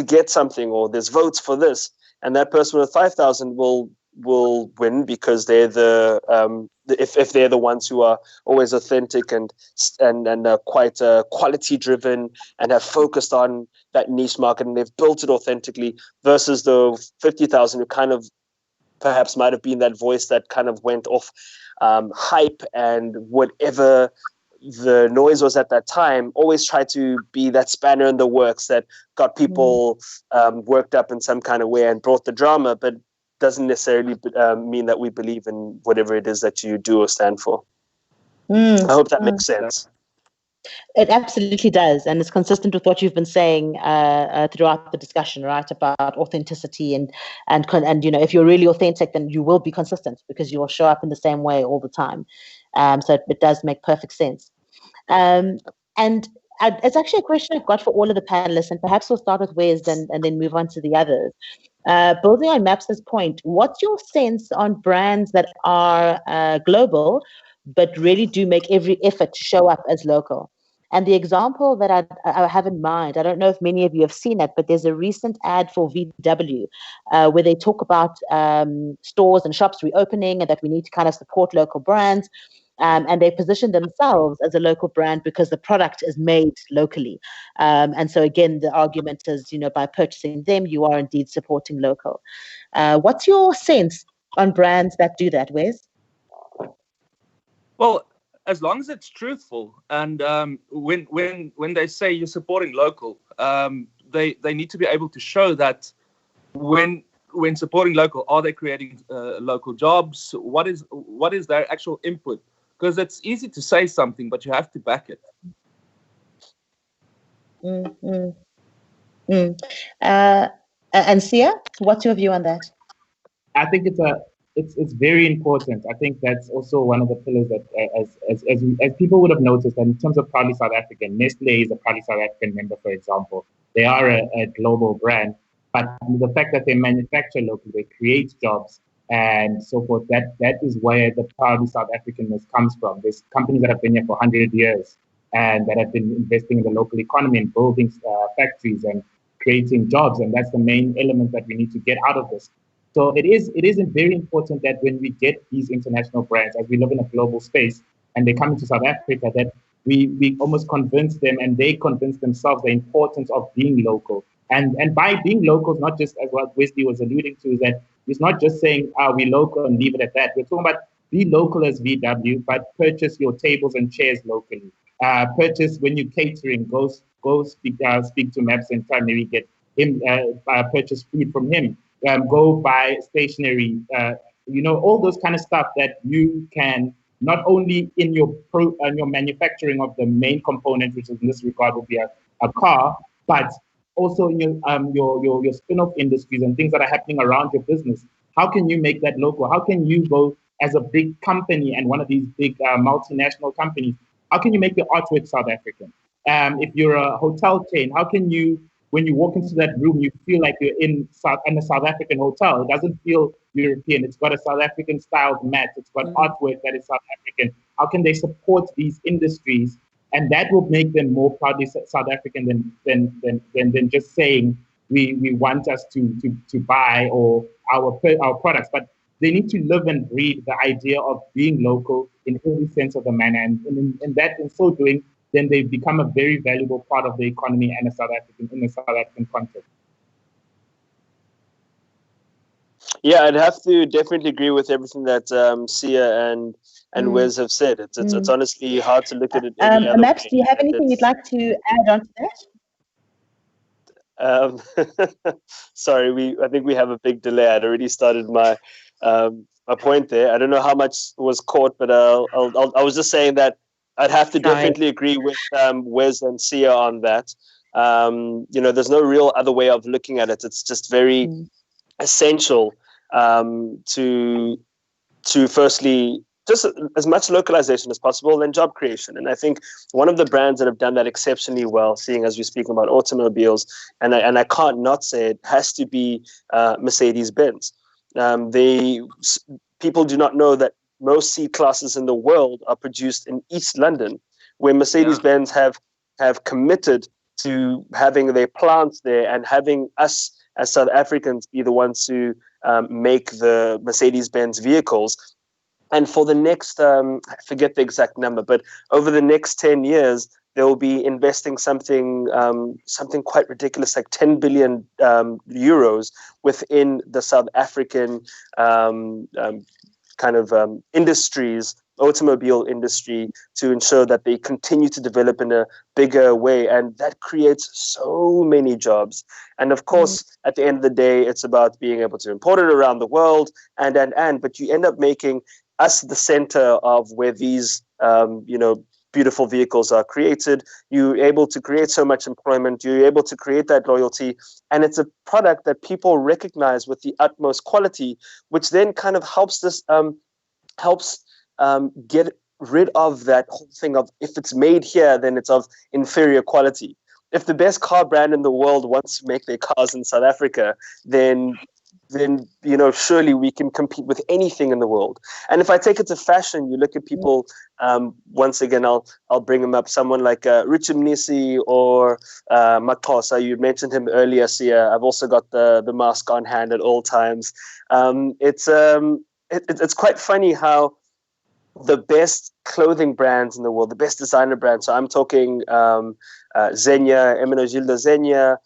Speaker 2: get something, or there's votes for this, and that person with 5,000 will win because they're if they're the ones who are always authentic and quite quality driven and have focused on that niche market and they've built it authentically, versus the 50,000 who kind of perhaps might have been that voice that kind of went off hype and whatever the noise was at that time, always tried to be that spanner in the works that got people worked up in some kind of way and brought the drama, but doesn't necessarily mean that we believe in whatever it is that you do or stand for. I hope that makes sense.
Speaker 1: It absolutely does, and it's consistent with what you've been saying throughout the discussion, right? About authenticity and if you're really authentic, then you will be consistent because you will show up in the same way all the time. So it does make perfect sense. And it's actually a question I've got for all of the panelists, and perhaps we'll start with Wes and then move on to the others. Building on Maps's point, what's your sense on brands that are global but really do make every effort to show up as local? And the example that I have in mind, I don't know if many of you have seen it, but there's a recent ad for VW where they talk about stores and shops reopening and that we need to kind of support local brands. And they position themselves as a local brand because the product is made locally. And so, again, the argument is, by purchasing them, you are indeed supporting local. What's your sense on brands that do that, Wes?
Speaker 3: Well, as long as it's truthful, and when they say you're supporting local, they need to be able to show that when supporting local, are they creating local jobs? What is their actual input? Because it's easy to say something, but you have to back it.
Speaker 1: And Sia, what's your view on that?
Speaker 4: I think it's very important. I think that's also one of the pillars that, as people would have noticed, that in terms of Proudly South African, Nestle is a Proudly South African member, for example. They are a global brand, but the fact that they manufacture locally, they create jobs and so forth, that is where the Proudly South Africanness comes from. There's companies that have been here for 100 years and that have been investing in the local economy and building factories and creating jobs, and that's the main element that we need to get out of this. So it is very important that when we get these international brands, as we live in a global space, and they come into South Africa, that we almost convince them and they convince themselves the importance of being local. And by being local, not just as what Wesley was alluding to, is that it's not just saying, we local and leave it at that. We're talking about be local as VW, but purchase your tables and chairs locally. Purchase when you're catering, go speak to Maps and try maybe get him, purchase food from him. Go buy stationery, all those kind of stuff that you can not only in your manufacturing of the main component, which is in this regard will be a car, but also in your spin-off industries and things that are happening around your business. How can you make that local? How can you go as a big company and one of these big multinational companies? How can you make your artwork South African? If you're a hotel chain, how can you when you walk into that room, you feel like you're in a South African hotel. It doesn't feel European. It's got a South African styled mat. It's got artwork that is South African. How can they support these industries? And that will make them more proudly South African than just saying we want us to buy or our products. But they need to live and breathe the idea of being local in every sense of the manner. And in so doing, then they become a very valuable part of the economy and in the South African context.
Speaker 2: Yeah, I'd have to definitely agree with everything that Sia and Wes have said. It's honestly hard to look at it any other
Speaker 1: Maps,
Speaker 2: way.
Speaker 1: do you have anything you'd like to add on to
Speaker 2: that? Sorry, I think we have a big delay. I'd already started my point there. I don't know how much was caught, but I was just saying that I'd have to definitely agree with Wes and Sia on that. There's no real other way of looking at it. It's just very essential to firstly just as much localization as possible and job creation. And I think one of the brands that have done that exceptionally well, seeing as we're speaking about automobiles, and I can't not say it, has to be Mercedes-Benz. People do not know that most C-classes in the world are produced in East London, where Mercedes-Benz have committed to having their plants there and having us as South Africans be the ones who make the Mercedes-Benz vehicles. And for the next, I forget the exact number, but over the next 10 years, they will be investing something quite ridiculous, like 10 billion euros within the South African industries, automobile industry, to ensure that they continue to develop in a bigger way. And that creates so many jobs. And of course, at the end of the day, it's about being able to import it around the world but you end up making us the center of where these, beautiful vehicles are created. You're able to create so much employment. You're able to create that loyalty. And it's a product that people recognize with the utmost quality, which then kind of helps get rid of that whole thing of, if it's made here, then it's of inferior quality. If the best car brand in the world wants to make their cars in South Africa, then surely we can compete with anything in the world. And if I take it to fashion, you look at people, once again, I'll bring them up, someone like Richard Mnisi or Makosa. You mentioned him earlier, Sia. I've also got the mask on hand at all times. It's quite funny how the best clothing brands in the world, the best designer brands, so I'm talking Zegna, Eminogildo Zegna,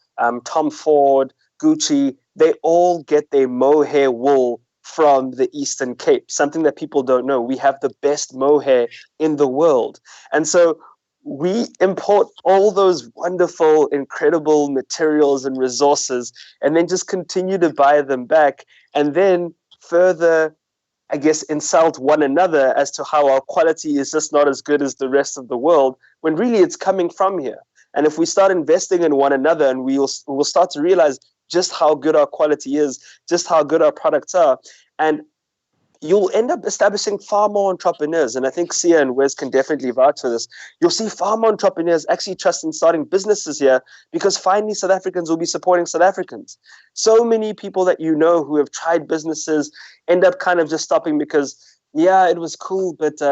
Speaker 2: Tom Ford, Gucci, they all get their mohair wool from the Eastern Cape, something that people don't know. We have the best mohair in the world. And so we import all those wonderful, incredible materials and resources and then just continue to buy them back and then further, I guess, insult one another as to how our quality is just not as good as the rest of the world, when really it's coming from here. And if we start investing in one another, and we'll start to realize just how good our quality is, just how good our products are, and you'll end up establishing far more entrepreneurs. And I think Sia and Wes can definitely vouch for this. You'll see far more entrepreneurs actually trust in starting businesses here, because finally South Africans will be supporting South Africans. So many people that you know who have tried businesses end up kind of just stopping because, yeah, it was cool, but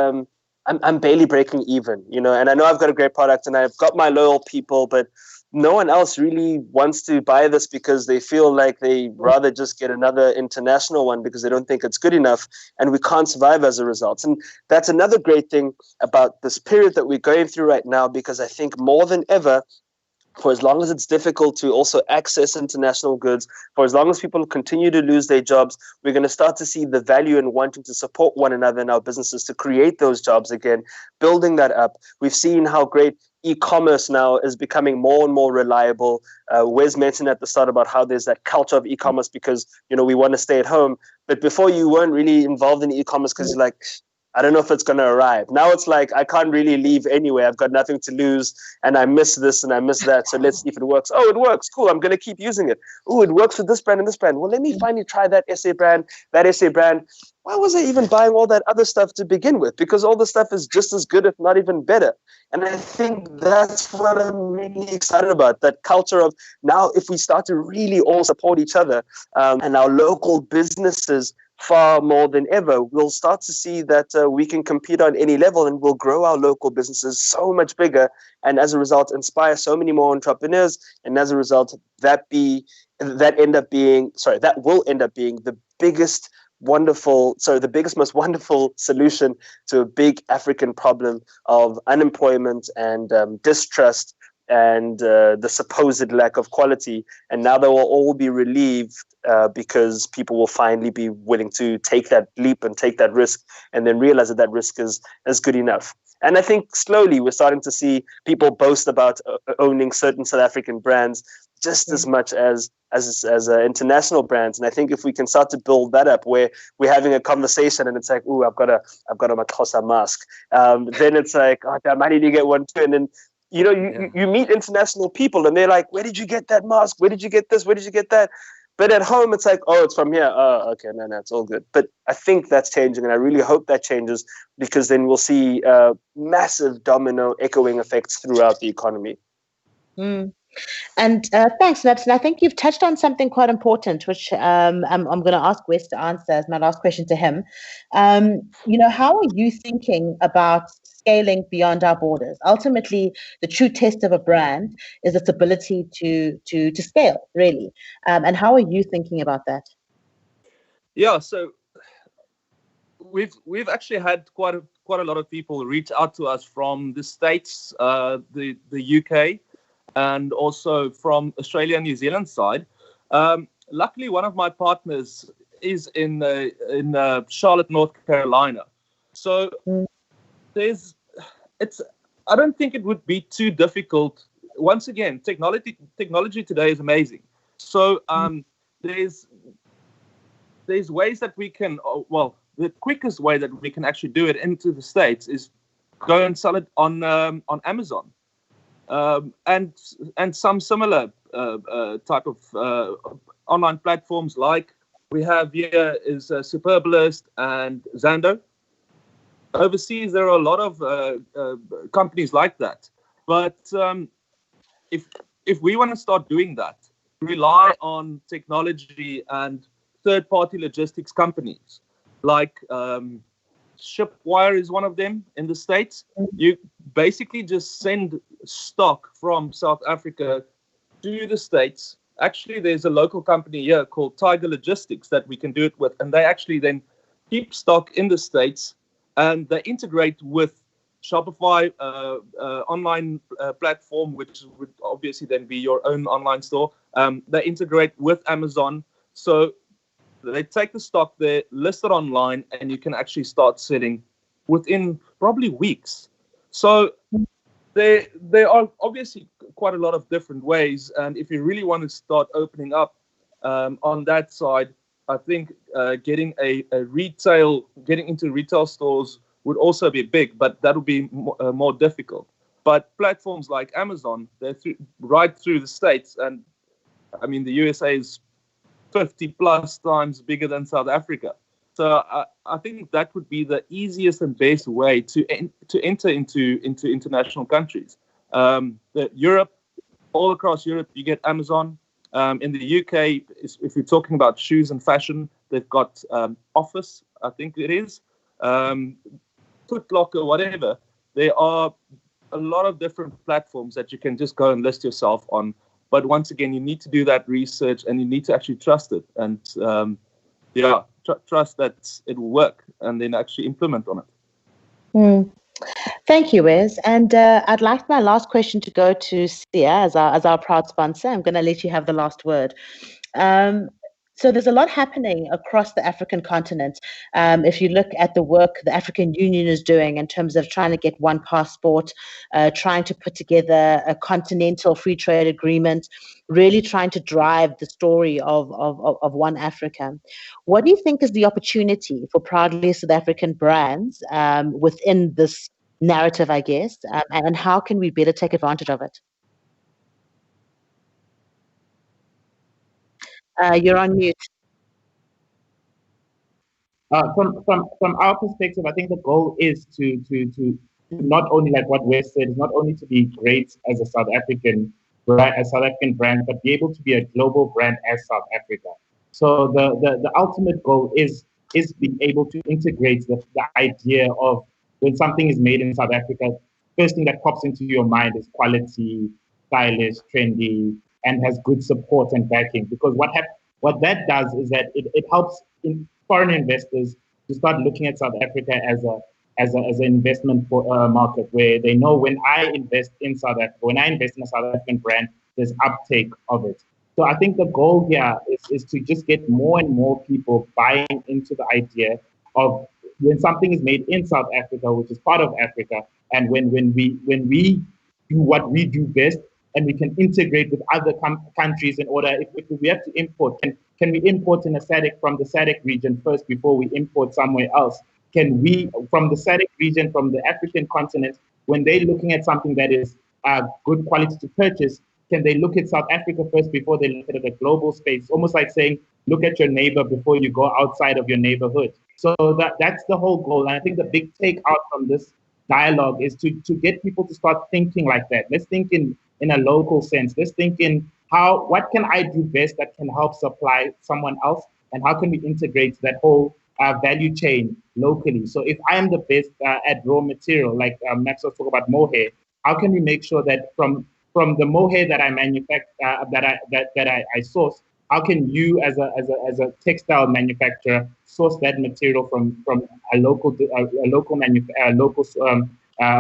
Speaker 2: I'm barely breaking even, and I know I've got a great product and I've got my loyal people, but no one else really wants to buy this because they feel like they rather just get another international one because they don't think it's good enough, and we can't survive as a result. And that's another great thing about this period that we're going through right now, because I think more than ever, for as long as it's difficult to also access international goods, for as long as people continue to lose their jobs, we're going to start to see the value in wanting to support one another in our businesses to create those jobs again, building that up. We've seen how great e-commerce now is becoming more and more reliable. Wes mentioned at the start about how there's that culture of e-commerce because, we want to stay at home. But before, you weren't really involved in e-commerce because you're like, I don't know if it's going to arrive. Now it's like, I can't really leave anyway. I've got nothing to lose and I miss this and I miss that. So let's see if it works. Oh, it works. Cool. I'm going to keep using it. Oh, it works with this brand and this brand. Well, let me finally try that SA brand, that SA brand. Why was I even buying all that other stuff to begin with? Because all the stuff is just as good, if not even better. And I think that's what I'm really excited about, that culture of now, if we start to really all support each other and our local businesses far more than ever, we'll start to see that we can compete on any level and we'll grow our local businesses so much bigger. And as a result, inspire so many more entrepreneurs. And as a result, that will end up being the biggest, most wonderful solution to a big African problem of unemployment and distrust and the supposed lack of quality. And now they will all be relieved because people will finally be willing to take that leap and take that risk and then realize that risk is good enough. And I think slowly we're starting to see people boast about owning certain South African brands just as much as international brands. And I think if we can start to build that up, where we're having a conversation and it's like, "Ooh, I've got a Maxhosa mask," then it's like, "Oh, damn, I need to get one too." And then you meet international people and they're like, "Where did you get that mask? Where did you get this? Where did you get that?" But at home, it's like, "Oh, it's from here. Oh, okay, no, it's all good." But I think that's changing, and I really hope that changes, because then we'll see massive domino echoing effects throughout the economy.
Speaker 5: And thanks, Nabs. And I think you've touched on something quite important, which I'm going to ask Wes to answer as my last question to him. How are you thinking about scaling beyond our borders? Ultimately, the true test of a brand is its ability to scale, really. And how are you thinking about that?
Speaker 3: Yeah, so we've actually had quite a lot of people reach out to us from the States, the UK, and also from Australia and New Zealand side. Luckily, one of my partners is in Charlotte, North Carolina. So I don't think it would be too difficult. Once again, technology today is amazing. So there's ways that we can, the quickest way that we can actually do it into the States is go and sell it on Amazon. And some similar type of online platforms like we have here is Superbalist and Zando. Overseas, there are a lot of companies like that. But if we want to start doing that, rely on technology and third-party logistics companies like Shipwire is one of them in the States. You basically just send stock from South Africa to the States. Actually, there's a local company here called Tiger Logistics that we can do it with, and they actually then keep stock in the States, and they integrate with Shopify online platform, which would obviously then be your own online store. They integrate with Amazon, so they take the stock there, list it online, and you can actually start selling within probably weeks. So there are obviously quite a lot of different ways, and if you really want to start opening up on that side, I think getting into retail stores would also be big, but that would be more difficult. But platforms like Amazon, they're right through the States, and I mean the USA is 50 plus times bigger than South Africa. So I think that would be the easiest and best way to enter into international countries. Europe, all across Europe, you get Amazon. In the UK, if you're talking about shoes and fashion, they've got Office, I think it is, Foot Locker, whatever. There are a lot of different platforms that you can just go and list yourself on. But once again, you need to do that research and you need to actually trust it and trust that it will work and then actually implement on it.
Speaker 5: Thank you, Wes. And I'd like my last question to go to Sia as our proud sponsor. I'm going to let you have the last word. So there's a lot happening across the African continent. If you look at the work the African Union is doing in terms of trying to get one passport, trying to put together a continental free trade agreement, really trying to drive the story of one Africa. What do you think is the opportunity for proudly South African brands within this narrative, I guess, and how can we better take advantage of it? You're on mute.
Speaker 4: From our perspective, I think the goal is to not only, like what Wes said, is not only to be great as a South African brand, but be able to be a global brand as South Africa. So the ultimate goal is being able to integrate the idea of when something is made in South Africa, first thing that pops into your mind is quality, stylish, trendy, and has good support and backing. Because what that does is that it helps in foreign investors to start looking at South Africa as an investment market, where they know when I invest in South Africa, when I invest in a South African brand, there's uptake of it. So I think the goal here is to just get more and more people buying into the idea of when something is made in South Africa, which is part of Africa, and when we do what we do best, and we can integrate with other countries in order, if we have to import, can we import in a SADC from the SADC region first before we import somewhere else? Can we, from the SADC region, from the African continent, when they're looking at something that is good quality to purchase, can they look at South Africa first before they look at the global space? Almost like saying, look at your neighbor before you go outside of your neighborhood. So that's the whole goal. And I think the big take out from this dialogue is to get people to start thinking like that. Let's think in a local sense. Let's think in what can I do best that can help supply someone else, and how can we integrate that whole value chain locally? So if I am the best at raw material, like Max was talking about mohair, how can we make sure that from the mohair that I manufacture, that I source, how can you as a textile manufacturer source that material from a local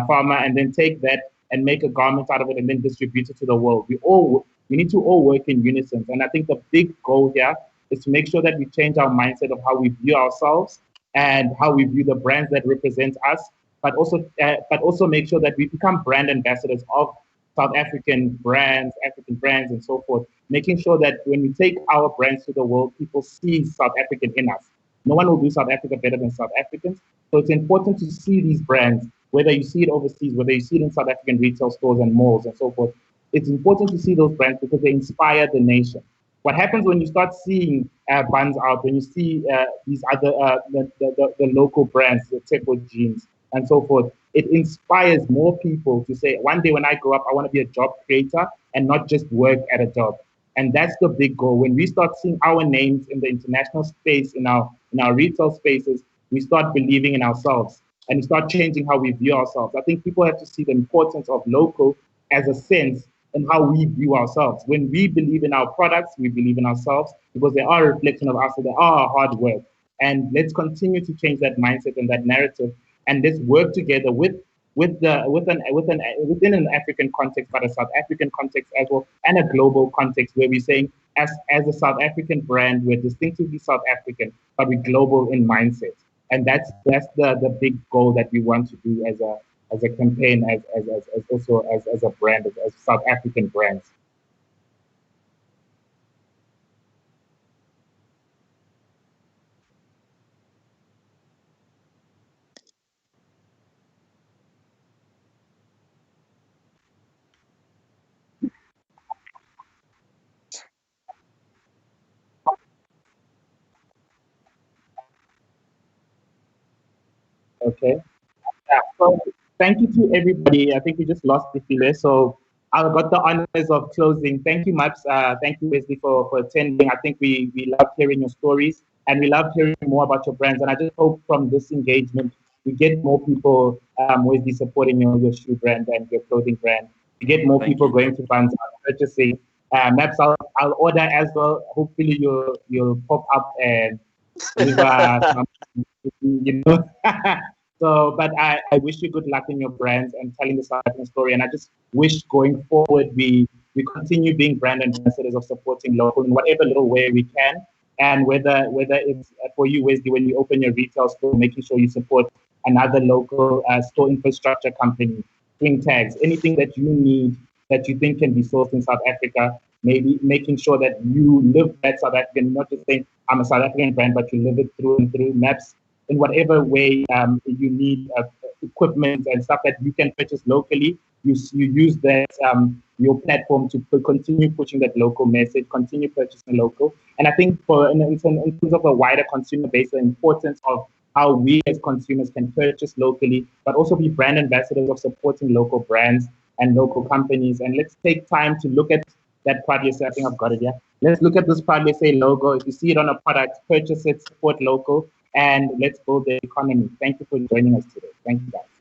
Speaker 4: farmer, and then take that and make a garment out of it and then distribute it to the world? We need to all work in unison. And I think the big goal here is to make sure that we change our mindset of how we view ourselves and how we view the brands that represent us, but also make sure that we become brand ambassadors of South African brands, and so forth, making sure that when we take our brands to the world, people see South African in us. No one will do South Africa better than South Africans. So it's important to see these brands, whether you see it overseas, whether you see it in South African retail stores and malls and so forth. It's important to see those brands because they inspire the nation. What happens when you start seeing Buns Out, when you see these other, the local brands, the Tepo jeans and so forth, it inspires more people to say, one day when I grow up, I want to be a job creator and not just work at a job. And that's the big goal. When we start seeing our names in the international space, in our retail spaces, we start believing in ourselves and we start changing how we view ourselves. I think people have to see the importance of local as a sense in how we view ourselves. When we believe in our products, we believe in ourselves because they are a reflection of us, so they are our hard work. And let's continue to change that mindset and that narrative, and let's work together within an African context, but a South African context as well, and a global context where we're saying, as a South African brand, we're distinctively South African, but we're global in mindset. And that's the big goal that we want to do as a campaign, as a brand, as South African brands. Okay. Yeah, so thank you to everybody. I think we just lost the filler. So I got the honors of closing. Thank you, Maps. Thank you, Wesley, for attending. I think we love hearing your stories and we love hearing more about your brands. And I just hope from this engagement, we get more people, Wesley, supporting your shoe brand and your clothing brand. We get more people going to Buns Out, purchasing. Maps, I'll order as well. Hopefully you'll pop up and deliver some, you know. So, but I wish you good luck in your brands and telling the South African story. And I just wish going forward we continue being brand ambassadors of supporting local in whatever little way we can. And whether it's for you, Wesley, when you open your retail store, making sure you support another local store infrastructure company, swing tags, anything that you need that you think can be sourced in South Africa, maybe making sure that you live that South African, not just saying I'm a South African brand, but you live it through and through. Maps in whatever way you need equipment and stuff that you can purchase locally. You use that your platform to continue pushing that local message, continue purchasing local. And I think in terms of a wider consumer base, the importance of how we as consumers can purchase locally, but also be brand ambassadors of supporting local brands and local companies. And let's take time to look at that Proudly SA. I think I've got it here. Let's look at this Proudly SA logo. If you see it on a product, purchase it, support local, and let's build the economy. Thank you for joining us today. Thank you, guys.